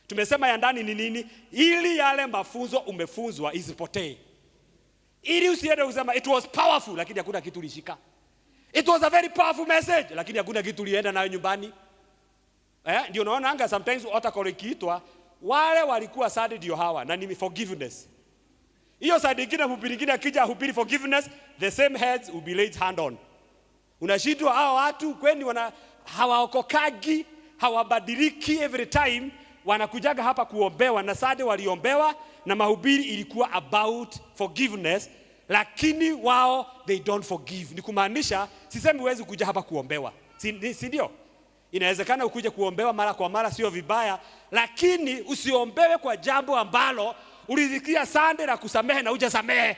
Tumesema ya ndani ni nini? Ili yale mafunzo umefunzwa isipotee. Ili usiende usema it was powerful lakini hakuna kitu ulishika. It was a very powerful message lakini hakuna kitu ulienda nayo nyumbani. Ndio unaona anga sometimes watakole kiitwa wale walikuwa sad ndio hawa na ni forgiveness. Hiyo side nyingine hubiri nyingine akija hubiri forgiveness, the same heads will be laid hand on. Unashindwa hao watu kwani hawaokokagi, hawabadiliki, every time wanakujaga hapa kuombewa na sade waliombewa na mahubiri ilikuwa about forgiveness, lakini wao they don't forgive. Ni kumaanisha sisemi huwezi kuja hapa kuombewa. Si ndio? Inawezekana ukuje kuombewa mara kwa mara, sio vibaya, lakini usiombewe kwa jambo ambalo ulisikia sande na kusamehe na hujasamehe.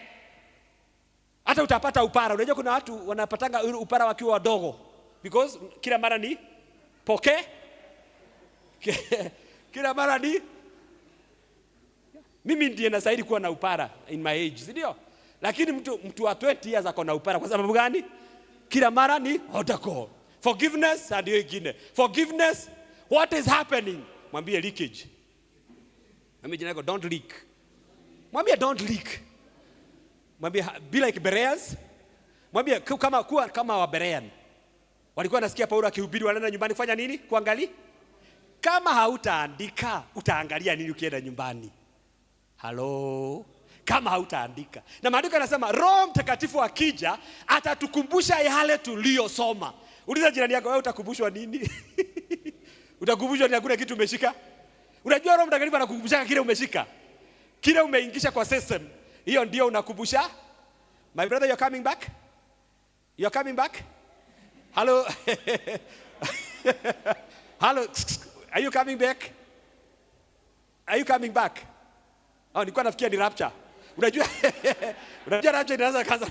Hata utapata upara. Unajua kuna watu wanapatanga upara wakiwa wadogo because kila mara ni kila mara ni mimi ndiye nasaidi kuwa na upara in my age, si ndio? Lakini mtu wa 20 years ako na upara kwa sababu gani? Kila mara ni odako. Forgiveness and hiyo ingine. Forgiveness, what is happening? Mwambie leakage. Mwambie jina yako don't leak. Mwambie don't leak. Mwambie be like Bereans. Mwambie kuwa kama wa Berean. Walikuwa nasikia Paulo akihubiri wanaenda nyumbani kufanya nini? Kuangalia. Kama hautaandika, utaangalia nini ukienda nyumbani? Hello. Kama hautaandika. Na maandiko yanasema Roho Mtakatifu akija atatukumbusha yale tuliyosoma. Uliza jirani yako, wewe utakumbushwa nini? Utakumbushwa ni hakuna kitu umeshika? Unajua Roho Mtakatifu anakukumbusha kile umeshika. Kile umeingisha kwa system. Hiyo ndio unakumbusha. My brother, you're coming back? You're coming back? Hello. Hello. Are you coming back? Are you coming back? Oh, nilikuwa nafikia ni rapture. Unajua rapture inaanza kaza.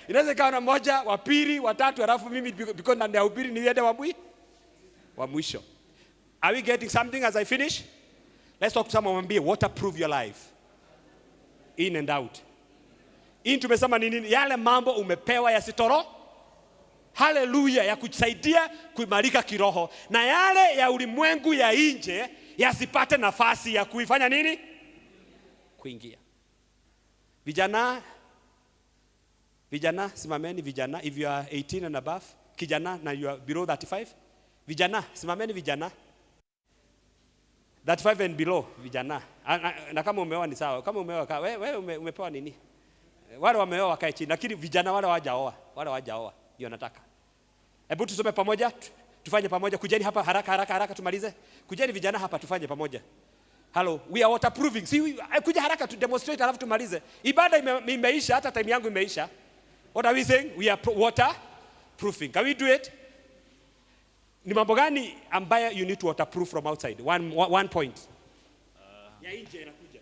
Inaanza kawa na moja, wa pili, wa tatu, alafu mimi because na nihubiri niende wa mwisho. Are we getting something as I finish? Let's talk to someone and be waterproof your life. In and out. In tumesema nini? Yale mambo umepewa yasitoro. Hallelujah, ya kusaidia kuimarika kiroho. Na yale ya ulimwengu ya nje yasipate nafasi ya kuifanya nini? Kuingia. Vijana, simameni vijana. If you are 18 and above, kijana na you are below 35. Vijana, simameni vijana. 35 and below, vijana. Na kama umeoa ni sawa. Kama umeoa, wewe umepewa nini? Wale wameoa wakae chini, lakini vijana wale hawajaoa. Ndio nataka. Hebu tusome pamoja, tufanye pamoja. Kujeni hapa haraka tumalize. Kujeni vijana hapa tufanye pamoja. Hello, we are waterproofing. Kuja haraka tu demonstrate alafu tumalize. Ibada imeisha, hata time yangu imeisha. What are we saying? We are waterproofing. Can we do it? Ni mambo gani ambayo you need to waterproof from outside? One point. Ya nje inakuja.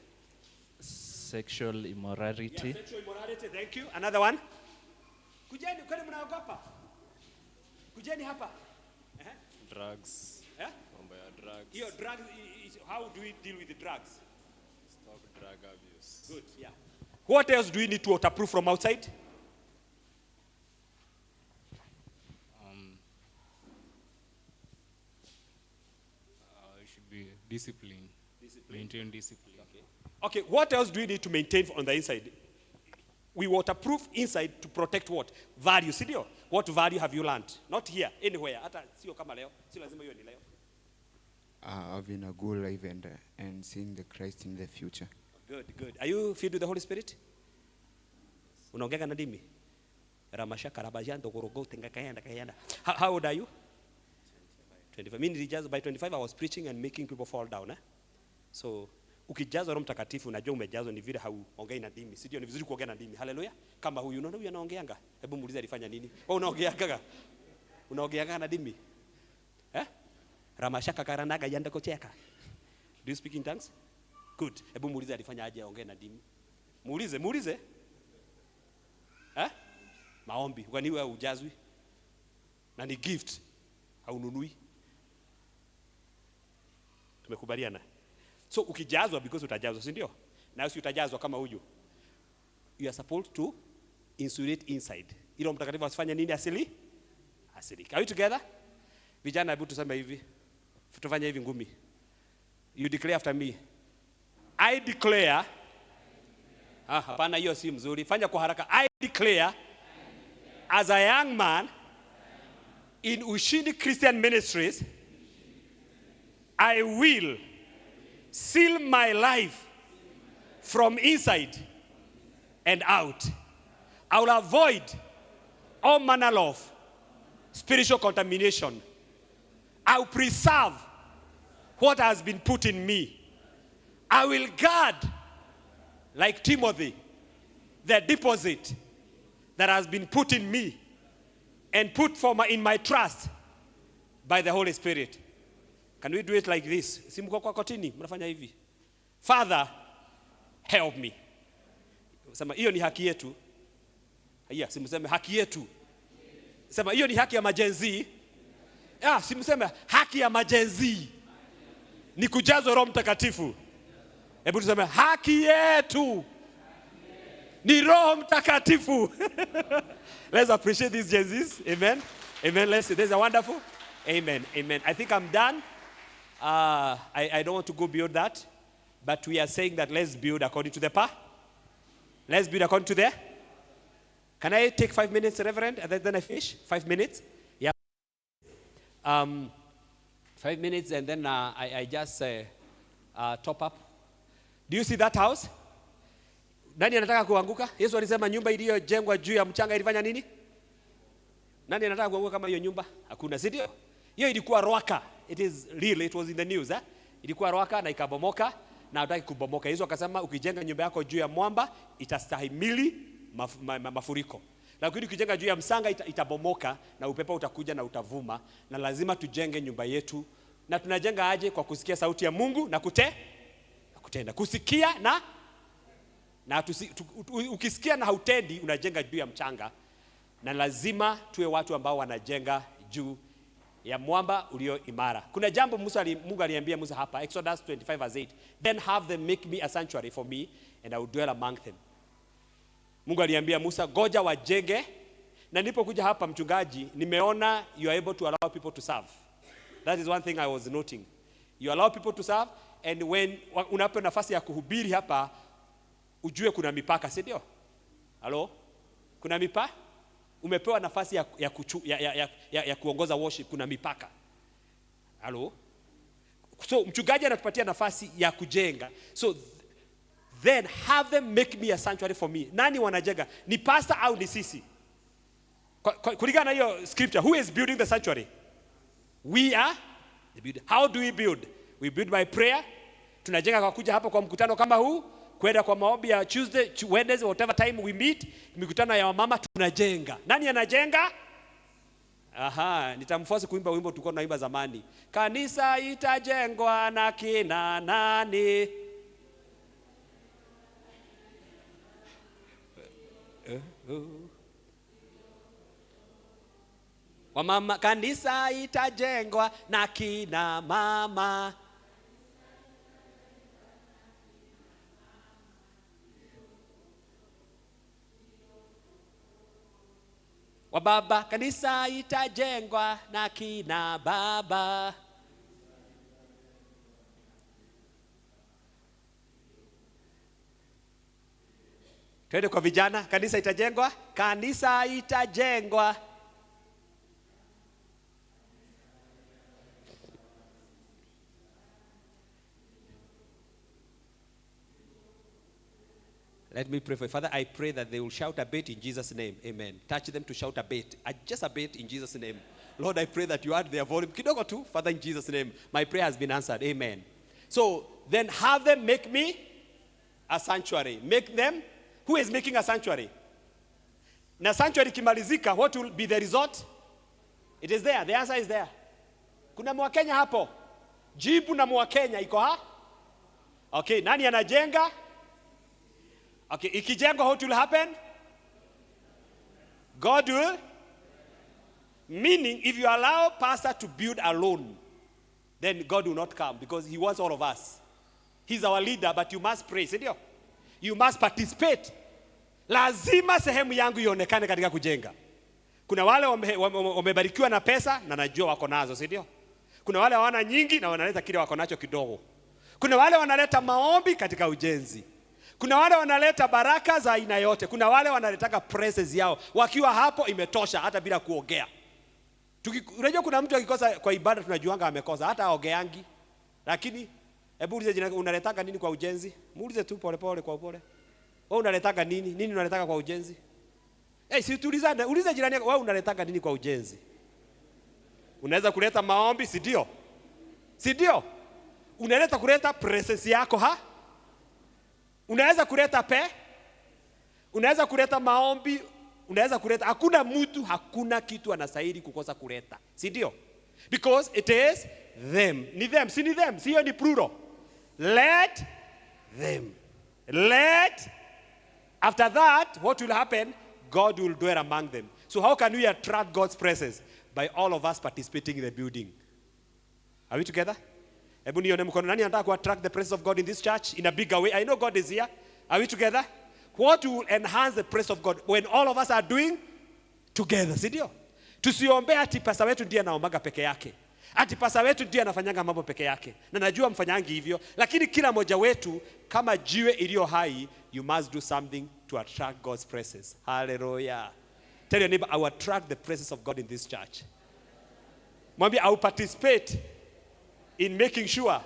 Sexual immorality. Yeah, sexual immorality, thank you. Another one. Kujeni, kwani mnaogopa? Kujeni hapa. Drugs. Mambo ya drugs. Hiyo drugs, how do we deal with the drugs? Stop drug abuse. Good, yeah. What else do we need to waterproof from outside? It should be discipline. Maintain discipline. Okay, what else do we need to maintain on the inside? We waterproof inside to protect what? Value, sindio? What value have you learned? Not here, anywhere. Hata sio kama leo. Sio lazima hiyo ni leo. Having a good life and seeing the Christ in the future. Good. Are you filled with the Holy Spirit? Unaongea na ndimi? Ramashaka rabajando gorogo tengakaenda. How old are you? 25. Mimi just by 25 I was preaching and making people fall down. So ukijazwa Roho Mtakatifu unajua umejazwa ni vile hauongei na ndimi. Sio ni vizuri kuongea na ndimi. Haleluya. Kama huyu unaona huyu anaongeanga. Hebu muulize alifanya nini? Wewe unaongeanga? Unaongeanga na ndimi? Ramashaka karanaga yanda kocheka. Do you speak in tongues? Good. Hebu muulize alifanya aje aongee na ndimi. Muulize. Maombi. Kwani wewe hujazwi? Na ni gift. Haununui. Tumekubaliana. So ukijazwa because utajazwa, si ndio? Na usi utajazwa kama huyu. You are supposed to insulate inside. Ilo Mtakatifu asifanye nini asili? Are we together? Vijana hebu tuseme hivi. Tufanye hivi ngumi. You declare after me. I declare. Hapana hiyo si mzuri. Fanya kwa haraka. I declare as a young man in Ushindi Christian Ministries, I will seal my life from inside and out. I will avoid all manner of spiritual contamination. I will preserve what has been put in me. I will guard, like Timothy, the deposit that has been put in me and put in my trust by the Holy Spirit. Can we do it like this? Si mko kwa kotini, mnafanya hivi. Father, help me. Sema hiyo ni haki yetu. Haya, simseme haki yetu. Sema hiyo ni haki ya majenzi. Simseme haki ya majenzi. Ni kujazwa Roho Mtakatifu. Hebu tuseme haki yetu ni Roho Mtakatifu. Let's appreciate these Jesus. Amen. Amen. Let's say there's a wonderful. Amen. Amen. I think I'm done. I don't want to go beyond that. But we are saying that let's build according to the path. Let's build according to the. Can I take 5 minutes, Reverend? And then I finish? 5 minutes? Yeah. 5 minutes and then I just top up. Do you see that house? Nani anataka kuanguka? Yesu alisema nyumba iliyojengwa juu ya mchanga ilifanya nini? Nani anataka kuanguka kama hiyo nyumba? Hakuna, si ndio? Hiyo ilikuwa roaka. It is real, it was in the news. Ilikuwa roaka na ikabomoka na hataki kubomoka. Yesu akasema ukijenga nyumba yako juu ya mwamba itastahimili mafuriko. Lakini ukijenga juu ya msanga itabomoka na upepo utakuja na utavuma, na lazima tujenge nyumba yetu. Na tunajenga aje? Kwa kusikia sauti ya Mungu na kutenda. Kusikia na ukisikia na hautendi unajenga juu ya mchanga. Na lazima tuwe watu ambao wanajenga juu ya mwamba ulio imara. Kuna jambo Mungu aliambia Musa hapa, Exodus 25:8. Then have them make me a sanctuary for me and I will dwell among them. Mungu aliambia Musa, goja wajenge. Na nilipokuja hapa mchungaji, nimeona you are able to allow people to serve. That is one thing I was noting. You allow people to serve, and when unapewa nafasi ya kuhubiri hapa, ujue kuna mipaka, si ndio? Hello? Kuna mipaka? Umepewa nafasi ya kuongoza worship, kuna mipaka. Hello? So mchungaji anatupatia nafasi ya kujenga. So then have them make me a sanctuary for me. Nani wanajenga? Ni pastor au ni sisi? Kulingana na hiyo scripture, who is building the sanctuary? We are the builder. How do we build? We build by prayer. Tunajenga kwa kuja hapa kwa mkutano kama huu, kwenda kwa maombi ya Tuesday, Wednesday, whatever time we meet, mikutano ya mama tunajenga. Nani anajenga? Nitamforce kuimba wimbo tulikuwa tunaimba zamani. Kanisa itajengwa na kina nani? Wamama, kanisa itajengwa na kina mama. Wababa, kanisa itajengwa na kina baba. Twende kwa vijana, kanisa itajengwa, kanisa itajengwa. Let me pray for you. Father, I pray that they will shout a bit in Jesus' name. Amen. Touch them to shout a bit. Just a bit in Jesus' name. Lord, I pray that you add their volume. Kidogo tu, Father, in Jesus' name. My prayer has been answered. Amen. So, then have them make me a sanctuary. Make them. Who is making a sanctuary? Na sanctuary kimalizika, what will be the result? It is there. The answer is there. Kuna Mwakenya hapo. Jibu na Mwakenya iko ha? Okay, nani anajenga? Okay, ikijengwa, what will happen? God will. Meaning, if you allow pastor to build alone, then God will not come because he wants all of us. He's our leader, but you must pray. Sindio? You must participate. Lazima sehemu yangu ionekane katika kujenga. Kuna wale wamebarikiwa na pesa na najua wako nazo, sindio? Kuna wale hawana nyingi na wanaleta kile wako nacho kidogo. Kuna wale wanaleta maombi katika ujenzi. Kuna wale wanaleta baraka za aina yote. Kuna wale wanaletaka presence yao. Wakiwa hapo imetosha hata bila kuongea. Unajua kuna mtu akikosa kwa ibada tunajuanga amekosa, hata aogeangi. Lakini hebu ulize jirani, unaletaka nini kwa ujenzi? Muulize tu pole pole kwa upole. Wewe unaletaka nini? Nini unaletaka kwa ujenzi? Si tulizane, ulize jirani yako, wewe unaletaka nini kwa ujenzi? Unaweza kuleta maombi, si ndio? Si ndio? Unaleta kuleta presence yako Unaweza kuleta unaweza kuleta maombi, unaweza kuleta, hakuna kitu anastahili kukosa kuleta. Si ndio? Because it is them. Ni them, si ni them, sio ni plural. Let them. After that, what will happen? God will dwell among them. So how can we attract God's presence? By all of us participating in the building. Are we together? Hebu nione mkono, nani anataka ku attract the presence of God in this church in a bigger way? I know God is here. Are we together? What will enhance the presence of God when all of us are doing together? Si ndio? Tusiombe ati pasa wetu ndiye anaombaga peke yake. Ati pasa wetu ndiye anafanyanga mambo peke yake. Na najua mfanyangi hivyo, lakini kila mmoja wetu kama jiwe iliyo hai, you must do something to attract God's presence. Hallelujah. Tell your neighbor, I will attract the presence of God in this church. Mwambie, I will participate in making sure.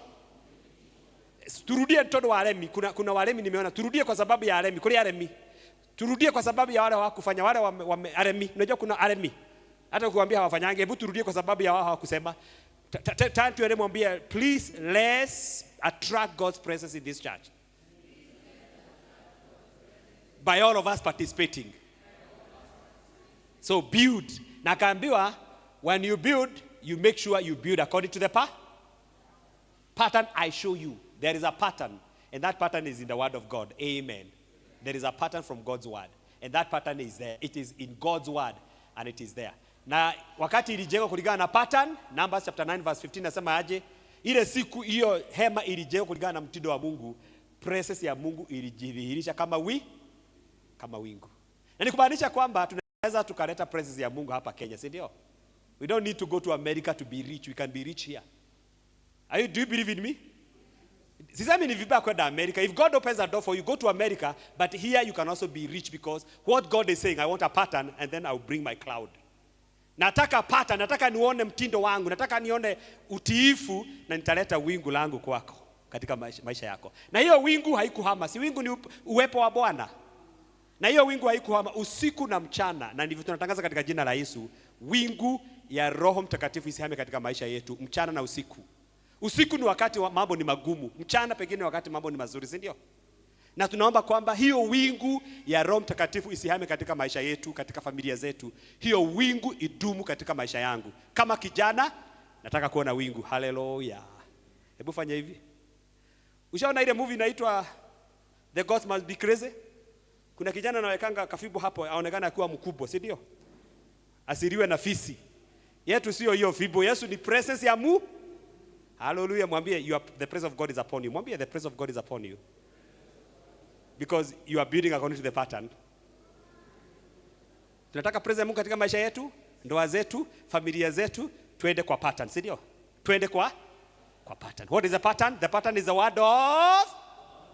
Turudie mtoto wa Aremi. Kuna Waremi nimeona. Turudie kwa sababu ya Aremi. Kule Aremi. Turudie kwa sababu ya wale hawakufanya, wale wa Aremi. Unajua kuna Aremi. Hata kuambia hawafanyange, hebu turudie kwa sababu ya wao hawakusema. Turn to Aremi, mwambie, please let's attract God's presence in this church. By all of us participating. So build. Na kaambiwa, when you build, you make sure you build according to the pattern I show you. There is a pattern, and that pattern is in the word of God. Amen. There is a pattern from God's word, and that pattern is there. It is in God's word, and it is there. Na wakati ilijengwa kulingana na pattern, Numbers chapter 9 verse 15 nasema aje, ile siku hiyo hema ilijengwa kulingana na mtindo wa Mungu, presence ya Mungu ilijidhihirisha kama wingu. Na nikubainisha kwamba tunaweza tukaleta presence ya Mungu hapa Kenya, si ndio? We don't need to go to America to be rich. We can be rich here. Do you believe in me? Sisemi ni vibaya kwenda America. If God opens a door for you, go to America, but here you can also be rich, because what God is saying, I want a pattern, and then I will bring my cloud. Nataka pattern, nataka nione mtindo wangu, nataka nione utiifu, na nitaleta wingu langu kwako katika maisha yako. Na hiyo wingu haikuhama, si wingu ni uwepo wa Bwana. Na hiyo wingu haikuhama usiku na mchana, na ndivyo tunatangaza katika jina la Yesu, wingu ya Roho Mtakatifu isihame katika maisha yetu mchana na usiku. Usiku ni wakati mambo ni magumu, mchana pengine wakati mambo ni mazuri, si ndio? Na tunaomba kwamba hiyo wingu ya Roho Mtakatifu isihame katika maisha yetu, katika familia zetu. Hiyo wingu idumu katika maisha yangu. Kama kijana nataka kuona wingu. Hallelujah. Hebu fanya hivi. Ushaona ile movie inaitwa The Gods Must Be Crazy? Kuna kijana anawekanga kafibu hapo, aonekana akiwa mkubwa, si ndio? Asiriwe na fisi. Yetu sio hiyo fibo. Yesu ni presence ya Mungu. Hallelujah. Mwambie, the presence of God is upon you. Mwambie, the presence of God is upon you. Because you are building according to the pattern. Tunataka presence ya Mungu katika maisha yetu, ndoa zetu, familia zetu, twende kwa pattern, si ndio? Twende kwa pattern. What is the pattern? The pattern is the word of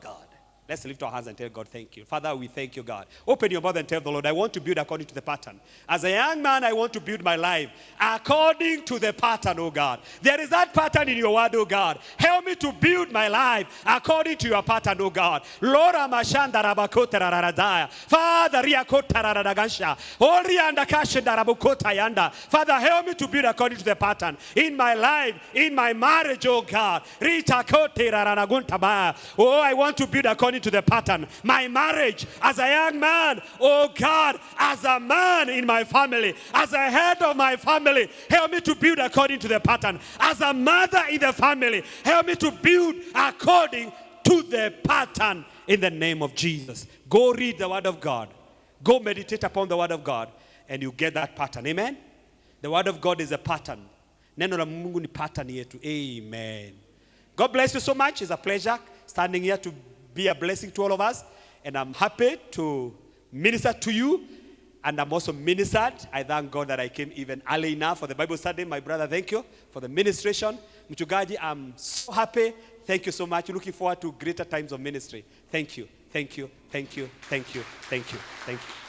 God. Let's lift our hands and tell God, thank you. Father, we thank you, God. Open your mouth and tell the Lord, I want to build according to the pattern. As a young man, I want to build my life according to the pattern, oh God. There is that pattern in your word, oh God. Help me to build my life according to your pattern, oh God. Lord, Father, Father, help me to build according to the pattern in my life, in my marriage, oh God. Oh, I want to build according to the pattern. My marriage as a young man, oh God, as a man in my family, as a head of my family, help me to build according to the pattern. As a mother in the family, help me to build according to the pattern in the name of Jesus. Go read the word of God. Go meditate upon the word of God, and you get that pattern. Amen? The word of God is a pattern. Neno la Mungu ni pattern yetu. Amen. God bless you so much. It's a pleasure standing here to be a blessing to all of us. And I'm happy to minister to you. And I'm also ministered. I thank God that I came even early enough for the Bible study. My brother, thank you for the ministration. Mchungaji, I'm so happy. Thank you so much. Looking forward to greater times of ministry. Thank you. Thank you. Thank you. Thank you. Thank you. Thank you.